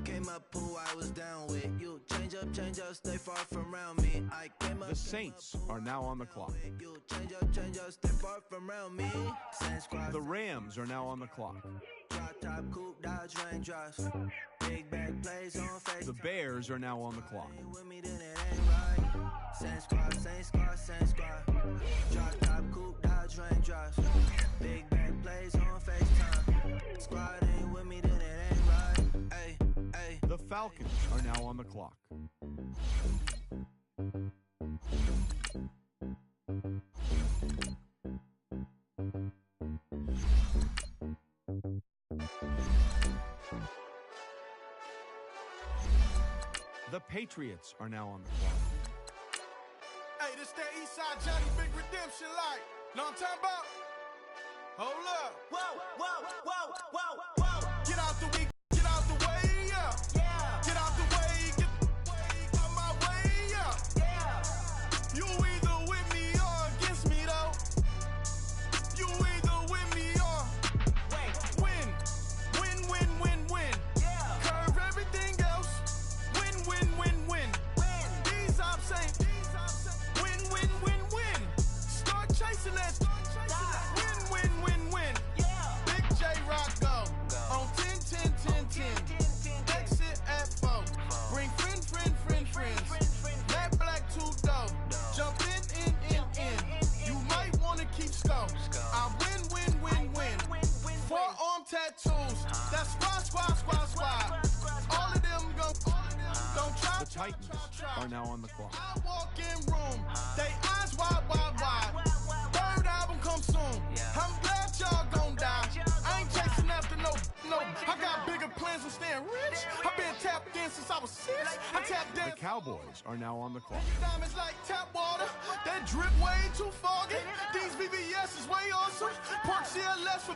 who I was down with. You change up, stay far from around me. I came up. The Saints are now on the clock. You change up, stay far from around me. Same squad. The Rams are now on the clock. Drop top coupe, Dodge raindrops. Big back plays on face. The Bears are now on the clock. With me, then it ain't right. Same squad, same squad, same squad. Drop top coupe, Dodge raindrops. Big back plays on FaceTime. Squad ain't with me, then it ain't right. Ay, ay. The Falcons are now on the clock. The Patriots are now on the clock. Hey, this that Eastside Johnny Big Redemption like. Know what I'm talking about? Hold up. Whoa, whoa, whoa, whoa, whoa. Get out the way, get out the way, yeah. Yeah. Get out the way, get out my way, yeah. Yeah. You either with me or against me, though. You either with me or win. Win. Yeah. Curve everything else. Win. These ops ain't. Win. Start chasing that. Win. Yeah. Big J Rock go. On 10. Titans are now on the clock. I walk in room, they eyes wide, wide, wide. Third album come soon. I'm glad y'all gon' die. I ain't chasing after no. I got bigger plans than staying rich. I've been tapped in since I was 6. I tapped The in. Cowboys are now on the clock. Diamonds like tap water, that drip way too foggy. These VVS is way awesome. Park CLS for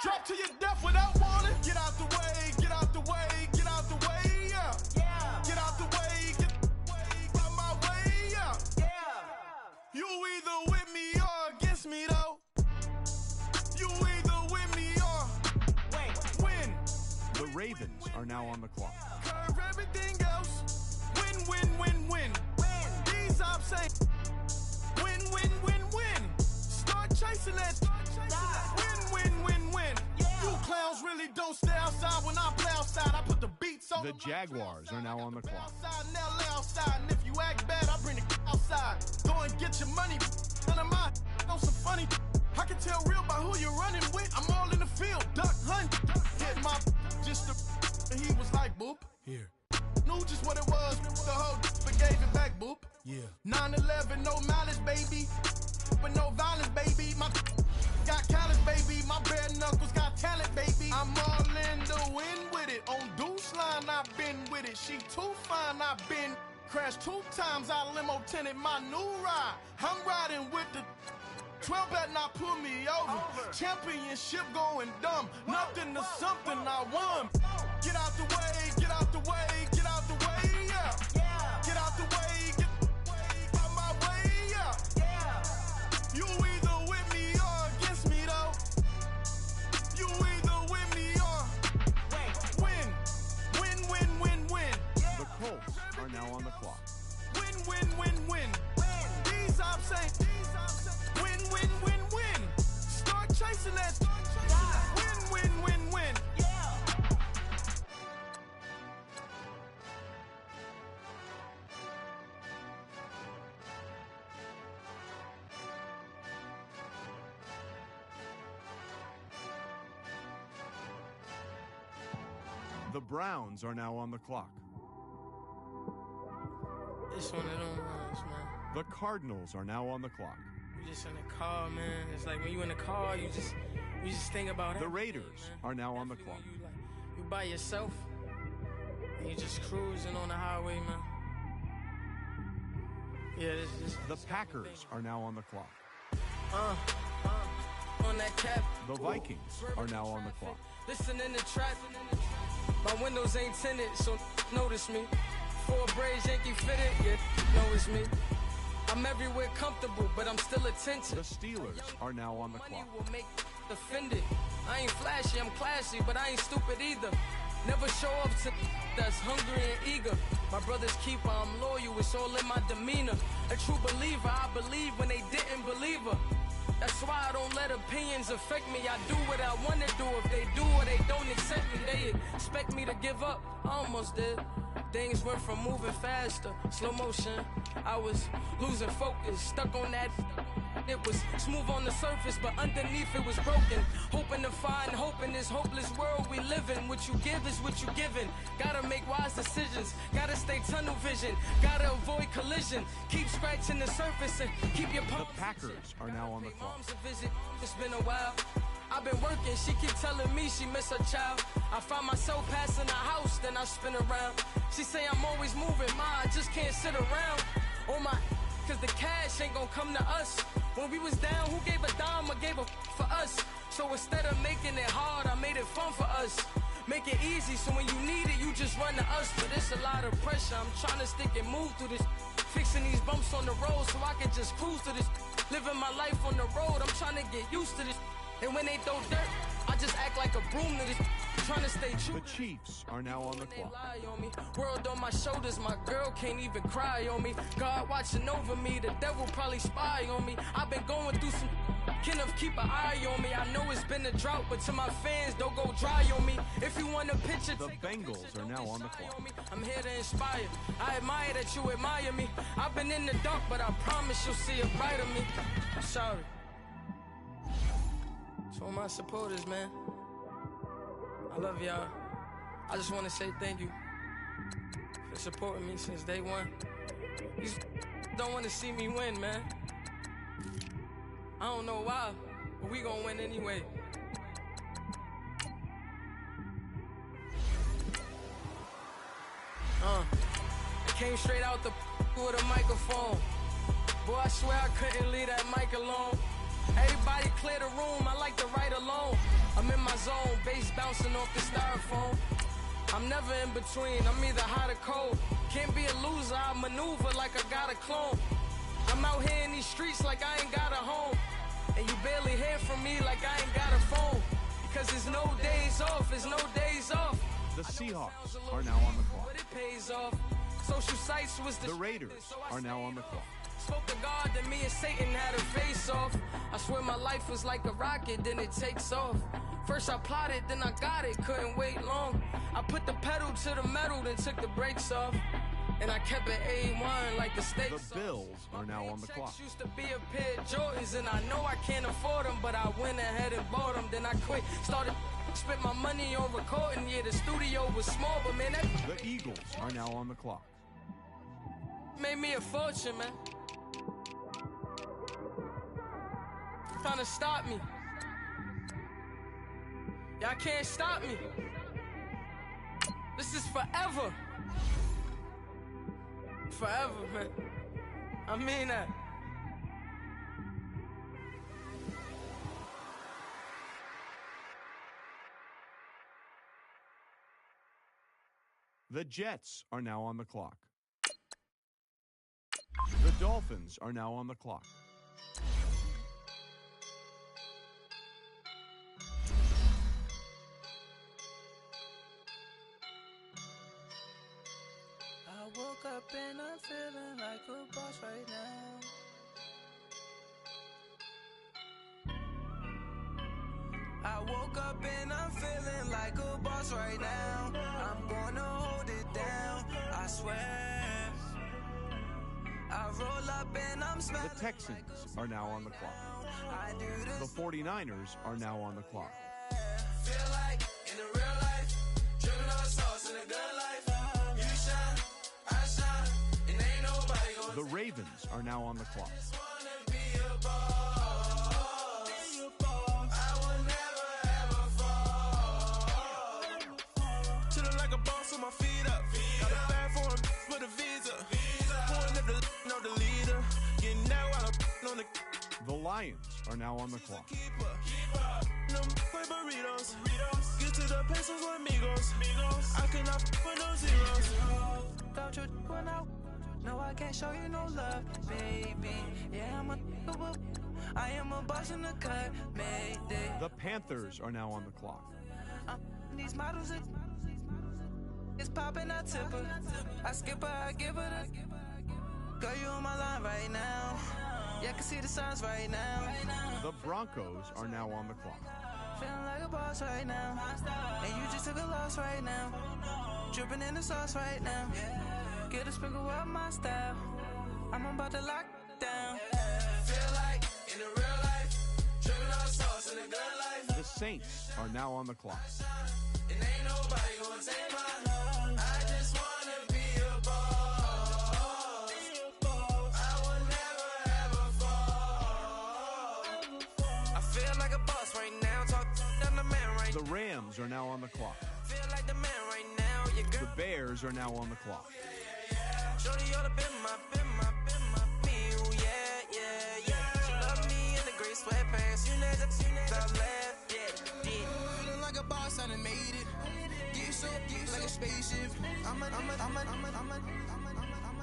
drop to your death without warning. Get out the way, get out the way, get out the way, yeah. Get out the way, get out my way, yeah. You either with me or against me though. You either with me or win. The Ravens are now on the clock. Curve everything else. Win, win, win, win. These I'm saying. Win, win, win, win. Start chasing that. Win, win, win, win. You clowns really don't stay outside when I play outside. I put the beats on. The Jaguars are now on the clock. Outside and LA outside. And if you act bad, I bring the outside. Go and get your money. None of mine. Know some funny. I can tell real by who you're running with. I'm all in the field. Duck hunt. Hit my just the. And he was like, boop. Here. Knew just what it was. The whole but gave it back, boop. Yeah. 9/11, no malice, baby. But no violence, baby. My got callous, baby. My bare knuckles got talent, baby. I'm all in the wind with it. On Deuce line, I've been with it. She too fine, I've been crashed 2 times. I limo tinted my new ride. I'm riding with the 12 better not pull me over. Championship going dumb. Nothing to something I won. Get out the way, get out the way, get out the way, yeah. Get out the way, get out my way, yeah. You either with me or against me though. You either with me or win. Win, win, win, win. The Colts are now on the clock. Win, win, win, win. These I'm saying. Win, win, win, win. Start chasing that. Win, win, win, win. The Browns are now on the clock. It's one of them ones, man. The Cardinals are now on the clock. You just in the car, man. It's like when you in the car, you just think about it. The Raiders are now on the clock. You by yourself, and you just cruising on the highway, man. Yeah, The Packers are now on the clock. On that cap. The Vikings are now on the clock. Listening to trap. My windows ain't tinted, so notice me. 4 braids, Yankee fitted, yeah, know it's me. I'm everywhere comfortable, but I'm still attentive. The Steelers are now on the clock. Will make offended. I ain't flashy, I'm classy, but I ain't stupid either. Never show up to that's hungry and eager. My brother's keeper, I'm loyal, it's all in my demeanor. A true believer, I believe when they didn't believe her. That's why I don't let opinions affect me. I do what I want to do. If they do or they don't accept me, they expect me to give up. I almost did. Things went from moving faster, slow motion. I was losing focus, stuck on that. It was smooth on the surface, but underneath it was broken. Hoping to find hope in this hopeless world we live in. What you give is what you given. Gotta make wise decisions. Gotta stay tunnel vision. Gotta avoid collision. Keep scratching the surface and keep your palms. The Packers are now on the clock. It's been a while. I've been working, she keep telling me she miss her child. I find myself passing the house, then I spin around. She say I'm always moving, I just can't sit around. Oh my, cause the cash ain't gonna come to us. When we was down, who gave a dime or gave a for us? So instead of making it hard, I made it fun for us. Make it easy, so when you need it, you just run to us. But it's a lot of pressure, I'm trying to stick and move through this. Fixing these bumps on the road so I can just cruise to this. Living my life on the road, I'm trying to get used to this. And when they throw dirt, I just act like a broom to this. Trying to stay true. The Chiefs are now on the clock. World on my shoulders, my girl can't even cry on me. God watching over me, the devil probably spy on me. I've been going through some. Kenneth, keep an eye on me. I know it's been a drought, but to my fans, don't go dry on me. If you want a picture, the Bengals are now on the clock. I'm here to inspire. I admire that you admire me. I've been in the dark, but I promise you'll see a brighter me. I'm sorry. To all my supporters, man. I love y'all. I just want to say thank you for supporting me since day one. These don't want to see me win, man. I don't know why, but we gonna win anyway. I came straight out the with a microphone. Boy, I swear I couldn't leave that mic alone. Everybody clear the room, I like to write alone. I'm in my zone, bass bouncing off the styrofoam. I'm never in between, I'm either hot or cold. Can't be a loser, I maneuver like I got a clone. I'm out here in these streets like I ain't got a home. And you barely hear from me like I ain't got a phone. Because there's no days off, there's no days off. The Seahawks are now on the clock. But it pays off. Social sites was The Raiders are now on the clock. Spoke to God that me and Satan had a face off. I swear my life was like a rocket, then it takes off. First I plotted, then I got it, couldn't wait long. I put the pedal to the metal, then took the brakes off. And I kept it A1 like the stakes. The Bills are now on the clock. Used to be a pair of Jordans, and I know I can't afford them, but I went ahead and bought them. Then I quit, started spent my money on recording. Yeah, the studio was small, but man, that The Eagles are now on the clock. made me a fortune, man. Trying to stop me. Y'all can't stop me. This is forever. Forever, man. I mean that. The Jets are now on the clock. The Dolphins are now on the clock. I woke up and I'm feeling like a boss right now. I woke up and I'm feeling like a boss right now. I'm gonna hold it down, I swear. I roll up and I'm smelling. The Texans are now on the clock. The 49ers are now on the clock. Feel like in the real life, dripping on sauce in a good life. You shine, I shine, and ain't nobody gonna. The Ravens are now on the clock. Wanna be a boss. I will never ever fall. Chillin' like a boss with my feet up. Got a bag for him with a visa. Pulling up the know the leader. Getting that while I'm on the. The Lions are now on the clock. No play burritos. Get to the pesos with amigos. I cannot with no zeros. Don't you run out? No, I can't show you no love, baby. Yeah, I am a boss in the cut, mayday. The Panthers are now on the clock. These models it's popping, I tip her. I skip her, I give her the. Girl, you on my line right now. Yeah, I can see the signs right now. The Broncos are now on the clock. Feeling like a boss right now. And you just took a loss right now. Dripping in the sauce right now. Get a sprinkle up my style. I'm about to lock down. Feel like in the real life, dripping on sauce in a good life. The Saints are now on the clock. And ain't nobody gonna take my love. I just wanna be a boss. I will never ever fall. I feel like a boss right now. Talk to the man right now. The Rams are now on the clock. Feel like the man right now. Your girl. The Bears are now on the clock. Shorty oughta been my meal, yeah. She love me in the gray sweatpants. You never left, yeah. Feeling like a boss, I done made it. Get so like a spaceship.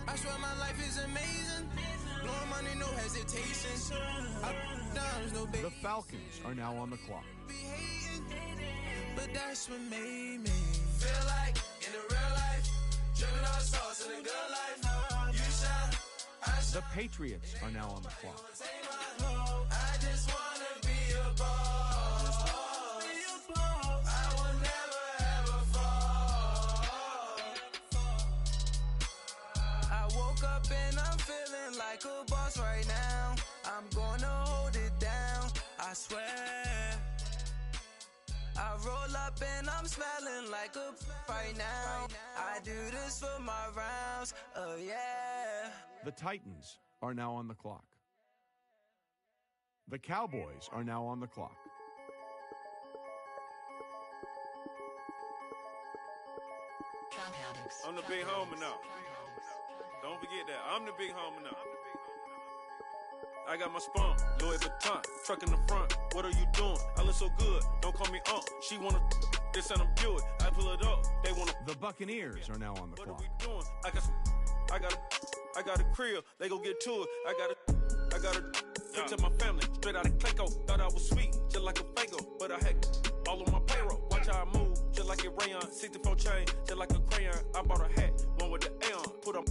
I swear my life is amazing. Blowing money, no hesitation. There's no baby. The Falcons are now on the clock. But that's what made me feel like in the real life. Dripping on sauce in a good life. You shine, I shine. The Patriots are now on the clock. I just wanna be a boss. I will never ever fall. I woke up and I'm feeling like a boss right now. I'm gonna hold it down, I swear. I roll up and I'm smelling like a right now. I do this for my rounds, oh yeah. The Titans are now on the clock. The Cowboys are now on the clock. I'm the big homie now. Don't forget that. I'm the big homie now. I got my spunk, Louis Vuitton, truck in the front. What are you doing? I look so good. Don't call me She wanna this and I'm Buick. I pull it up. They wanna. The Buccaneers are now on the clock. What are we doing? I got a crib. They go get to it. I got a to my family. Straight out of Clayco. Thought I was sweet, just like a Fago. But I had all on my payroll. Watch how I move, just like a rayon. 64 chain, just like a crayon. I bought a hat, one with the A on. Put on,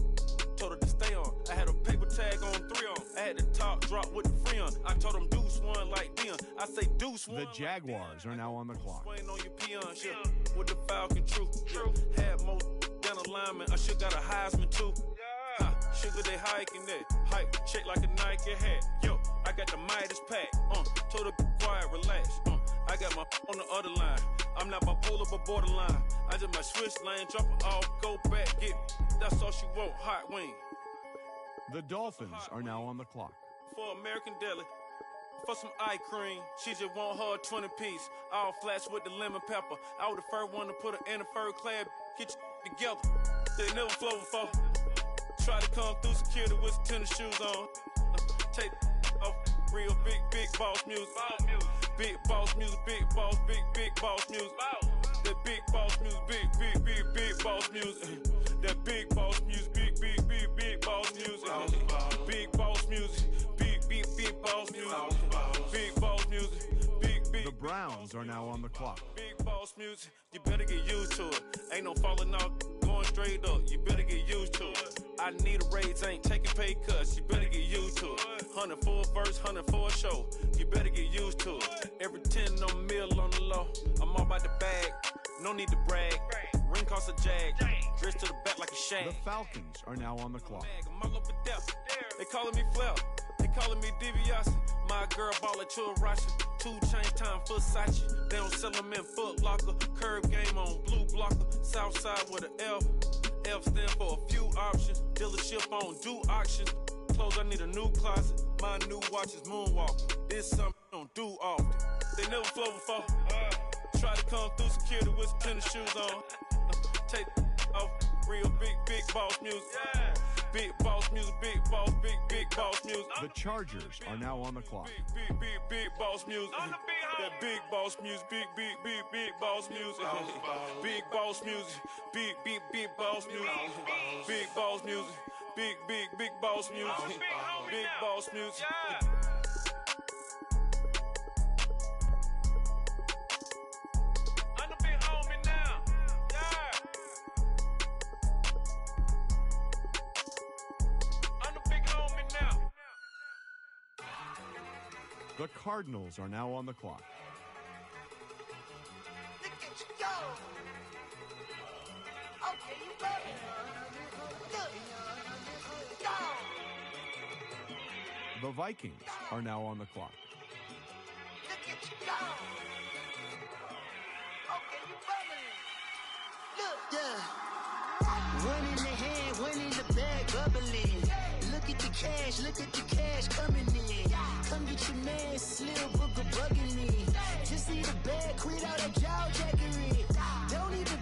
told her to stay on. I had a paper tag on 3 on. I had the top drop with the free on. I told them deuce one like Dion. I say deuce one. The Jaguars are now on the clock. Swing on your peon shit with the Falcon true. Had more than a lineman. I should got a Heisman too. Sugar, they hiking that. Hike, shake like a Nike hat. Yo, I got the Midas pack. Told her quiet, relax. I got my on the other line. I'm not bipolar, but borderline. I just might switch lane, drop it off, go back, get. That's all she want, hot wing. The Dolphins are now on the clock. For American Deli, for some eye cream, she just want her 20-piece. All flats with the lemon pepper. I was the first one to put her in a fur clad. Get you together. They never flow before. Try to come through security with some tennis shoes on. Take off real big boss music. Big boss music, big boss music. That big boss music, big boss music. That big boss music, big boss music. Big boss music, big boss music. Big boss music, The Browns are now on the clock. Big boss music, you better get used to it. Ain't no falling off, going straight up. You better get used to it. I need a raise, ain't taking pay cuts. You better get used to it. 100 for a verse, 100 for a show. You better get used to it. Every 10 on the mill on the low. I'm all about the bag, no need to brag. Ring cost a jag, dressed to the back like a shag. The Falcons are now on the clock. I'm all up and down. They calling me Flair, they calling me DiBiase. My girl ball it to a Russian. 2 chain time Versace. They don't sell them in Foot Locker. Curve game on blue blocker. Southside with an F. F stand for a few options. Dealership on do auctions. Clothes, I need a new closet. My new watch is Moonwalk. This something I don't do often. They never flow before. Try to come through security with some tennis shoes on. Take off real big boss music. Big boss music, big boss music. The Chargers are now on the clock. Big boss music. That big boss music, big boss music. Big boss music, big boss music. Big boss music, big boss music. Big boss music. I'm the big homie now. I'm the big homie now. The Cardinals are now on the clock. Look at you go. Okay, you ready? Good. Go. The Vikings are now on the clock. Look at you go. Okay, you ready? Look. Yeah. One in the hand, one in the bag, bubbling. Look at the cash coming in. Come get your man, Slim Booker bugging me. Just need a bag, quit all that jaw jackery. Don't even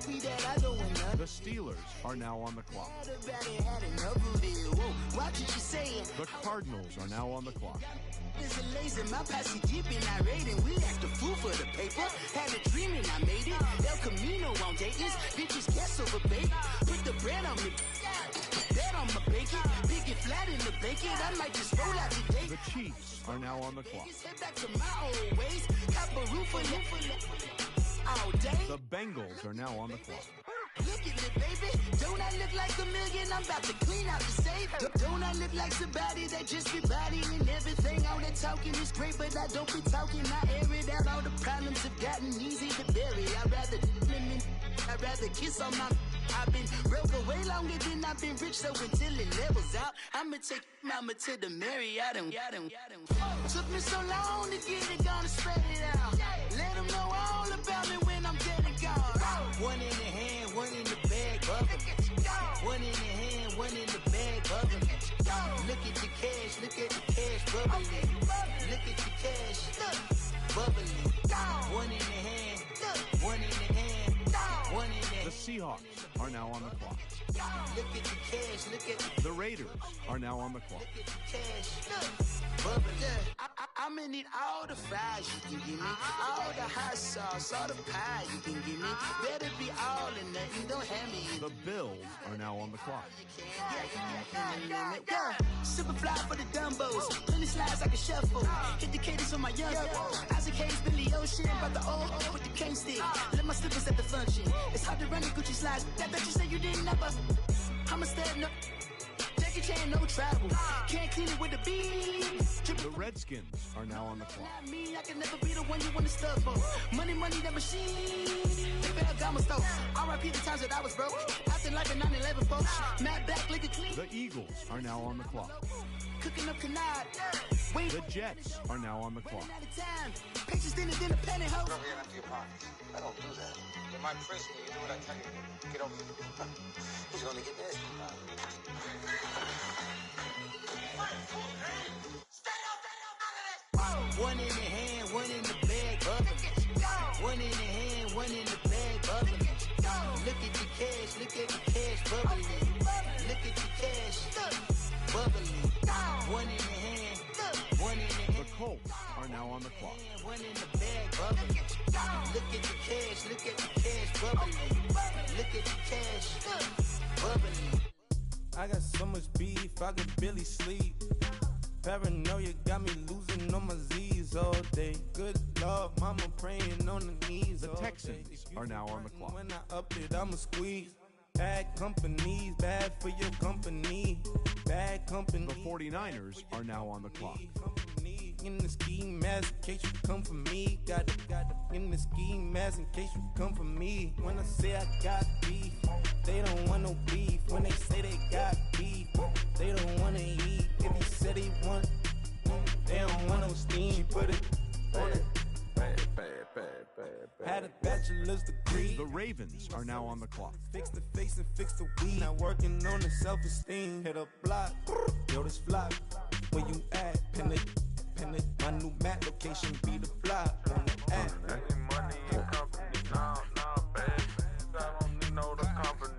be that, I don't want nothing. The Steelers are now on the clock. Had enough of it. Whoa, watch what you saying. The Cardinals are now on the clock. Is a lazy, my posse deep and I raiding. We act a fool for the paper. Had a dream and I made it. El Camino on Dayton's. Bitches guess over bait. Put the bread on me. Bet on my bacon. Big and flat in the bacon. I might just roll out today. The Chiefs are now on the clock. Head back to my old ways. Cop a roof all day. The Bengals are now on the clock. Look at me, baby. Don't I look like a million? I'm about to clean out the safe. Don't I look like somebody that just be bodying everything? All that talking is great, but I don't be talking. I air it out. All the problems have gotten easy to bury. I'd rather kiss on my. I've been broke way longer than I've been rich, so until it levels out, I'ma take mama to the Marriott and Took me so long to get it, gonna spread it out. Let them know all about bubbly. Look at the cash, bubbly. One in the hand, one in the hand, one in the hand. The Seahawks are now on the clock. Look at the cash, look at The Raiders are now on the clock. the cash, bubbly. I'm gonna need all the fries you can give me, all the hot sauce, all the pie you can give me. Better be all in nothing, don't hand me. The Bills are now on the clock. Super fly for the Dumbos, plenty slides like a shuffle. Hit the cadence on my young. Isaac Hayes, Billy Ocean, about the old with the cane stick. Let my slippers at the function. It's hard to run the Gucci slides. That bet you say you didn't never. I'm a step no. Jackie Chan, no travel. Can't clean it with the beat. The Redskins are now on the clock. Not me, I can never be the one you want to stuff for. Money, that machine. They fell down my stove. R.I.P. the times that I was broke. Acting like a 9/11 folks. Matt back, lick it clean. The Eagles are now on the clock. Cooking up canard. The Jets are now on the clock. Pictures dinner, penny hoe. Don't get into your pockets. I don't do that. You might press me. You do what I tell you. Get over here. He's gonna get this. One in the hand, one in the bag, bubbling. One in the hand, one in the bag, bubbling. Look at the cash, bubbling. Look at the cash, bubbling. One in the hand, one in the hand. The Colts are now on the clock. One in the bag, bubbling. Look at the cash, bubbling. Look at the cash, bubbling. I got so much beef, I could barely sleep. Paranoia got me losing on my Z's all day. Good Lord, mama praying on the knees. The Texans are now on the clock. When I up it, I'ma squeeze. Bad companies, bad for your company. Bad company. The 49ers are now on the clock. In the ski mask, in case you come for me. Got in the ski mask, in case you come for me. When I say I got beef, they don't want no beef. When they say they got beef, they don't wanna eat. If you said they want, they don't want no steam. Put it on it. Had a bachelor's degree. The Ravens are now on the clock. Fix the face and fix the weed. Not working on the self-esteem. Hit a block, yo, this flock. Where you at? Pin it. My new map location be the block on the app. Money and company, no, baby. I don't need no the company.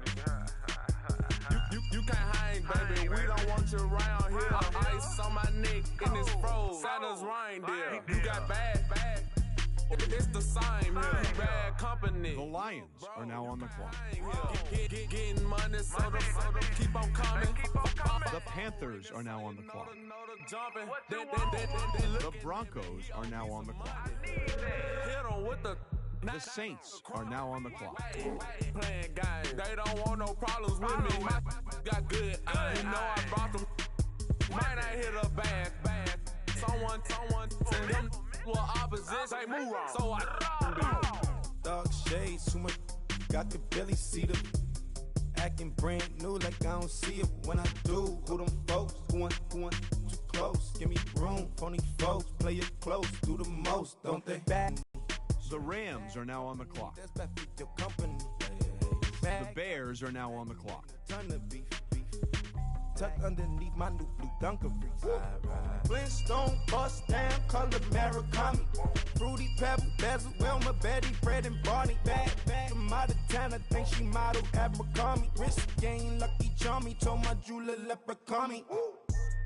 You can't hang, baby. We don't want you around here. Ice on my neck and it's froze. Santa's reindeer. You got bad. It's the same here. Bad company. The Lions are now on the clock. Getting money, so the keep on coming. The Panthers are now on the clock. Jumping. The Broncos are now on the clock. Hit them with the. The Saints are now on the clock. Playing games. They don't want no problems with me. My got good. You know I brought them. Might not hit a bad. Someone tell them were opposition. Say move wrong. So I Dark shades, too much. Got the belly see them. Acting brand new like I don't see it when I do. Who them folks? Who want too close? Give me room, phony folks. Play it close, do the most, don't they? Bad. The Rams are now on the clock. That's bad for your company. The Bears are now on the clock. Ton of beef. Tucked underneath my new blue Dunkaroos. Flintstone, bust down, color Murakami. Fruity Pebble, Basil, Wilma, Betty, Fred, and Barney. Bad from out of town, I think she modeled at McCarmy. Wrist game, Lucky Charmy, told my jeweler, leprechaun me.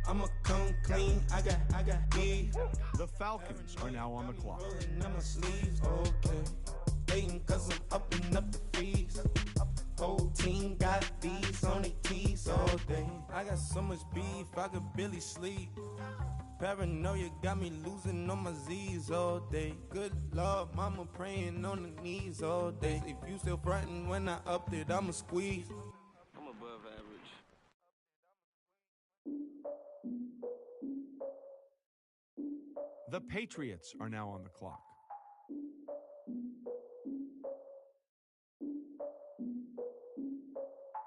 I'ma come clean, I got beef. The Falcons are now on the clock. Rolling on my sleeves, okay. Hating cause I'm upping up the fees. Whole team got these on their tees all day. I got so much beef, I could barely sleep. Paranoia got me losing on my Z's all day. Good Lord, mama praying on the knees all day. If you still frontin' when I upped it, I'ma squeeze. I'm above average. The Patriots are now on the clock.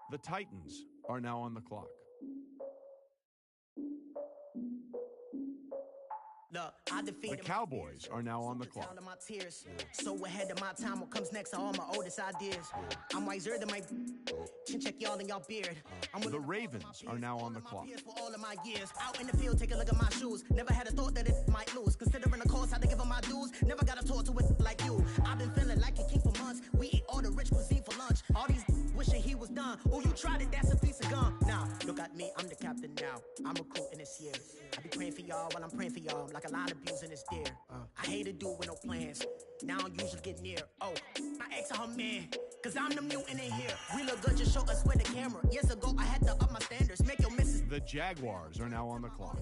The Titans are now on the clock. Look, I The defeated Cowboys are now on the clock. all of my tears. So ahead of my time, what comes next are all my oldest ideas. I'm wiser than my chin check y'all in y'all beard. The Ravens are now on the clock. For all of my years. Out in the field, take a look at my shoes. Never had a thought that it might lose. Considering the cost, had to give them my dues. Never got a talk to it like you. I've been feeling like a king for months. We eat all the rich cuisine for lunch. All these wishing he was done. Oh, you tried it, that's a piece of gum. Now, look at me, I'm the captain now. I'm recruiting this year. I be praying for y'all while I'm praying for y'all. Like a line abusing is dear. I hate a dude with no plans. Now I usually get near. Oh, my ex her man. Cause I'm the mutant in here. We look good, just show us with the camera. Years ago, I had to up my standards. Make your misses. The Jaguars are now on the clock.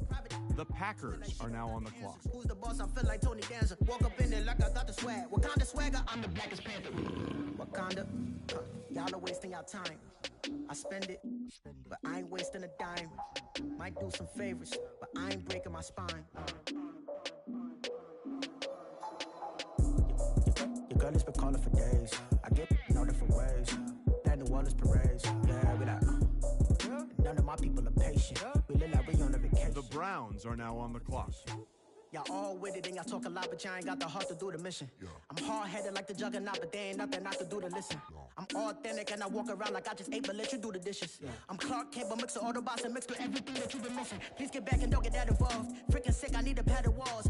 The Packers are now on the clock. Who's the boss? I feel like Tony Danza. Walk up in there like I got the swag. What kind of swagger? I'm the blackest panther. Wakanda. Y'all are wasting your time. I spend it, but I ain't wasting a dime. Might do some favors, but I ain't breaking my spine. Your girl has been calling for days. I get in all different ways. That New Orleans parades. Yeah, we like. None of my people are patient. We live like we on a vacation. The Browns are now on the clock. Y'all all with it and y'all talk a lot, but y'all ain't got the heart to do the mission. I'm hard-headed like the juggernaut, but there ain't nothing I can do to listen. I'm authentic and I walk around like I just ate, but let you do the dishes. I'm Clark Kent, but mix the Autobots and mix with everything that you've been missing. Please get back and don't get that involved. Freaking sick, I need a padded walls.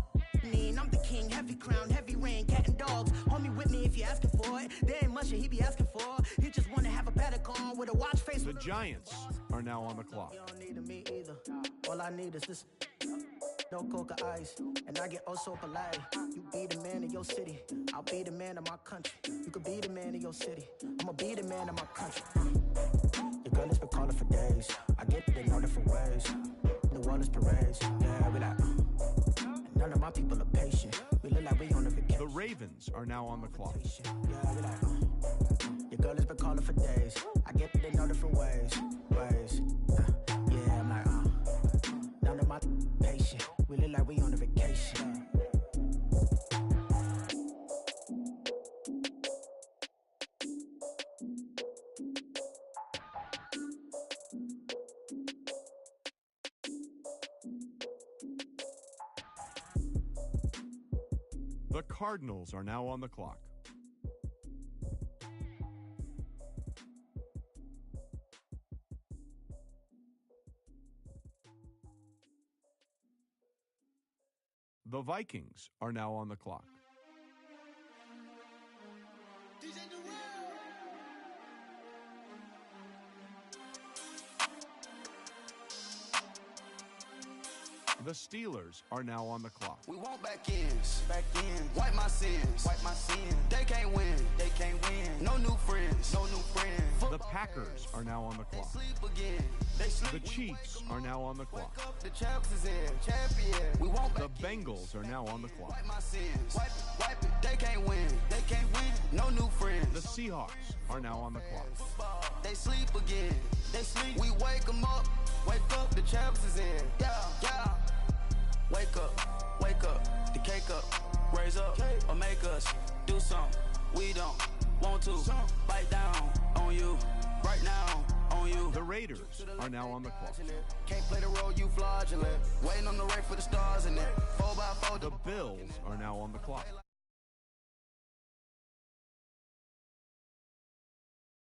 I'm the king, heavy crown, heavy rain, cat and dogs. Homie with me if you're asking for it. There ain't much that he be asking for. He just wanna have a paddock on with a watch face. The Giants are now on the clock. You don't need me either. All I need is this. No coca ice, and I get oh so polite. You be the man of your city, I'll be the man of my country. You could be the man of your city, I'ma be the man of my country. Your girl has been calling for days. I get it in all different ways. New Orleans parades, yeah, we like. None of my people are patient. We look like we on a vacation. The Ravens are now on the clock. Yeah, we like. Your girl has been calling for days. I get it in all different ways. Yeah, I'm like, none of my patient. We look like we on a vacation. The Cardinals are now on the clock. The Vikings are now on the clock. The Steelers are now on the clock. We want back ends. Wipe my sins. They can't win. No new friends. The Packers are now on the clock. Sleep again. The Chiefs are now on the clock. The champs is in. Champion. We want The Bengals are now on the clock. Wipe my sins. Wipe it. They can't win. No new friends. The Seahawks are now on the clock. They sleep again. We wake them up. Wake up. The champs is in. Yeah. Wake up, the cake up, raise up, or make us do something we don't want to. Bite down on you, right now on you. The Raiders are now on the clock. Can't play the role you fraudulent. Waiting on the race for the stars in it. 4x4. The Bills are now on the clock.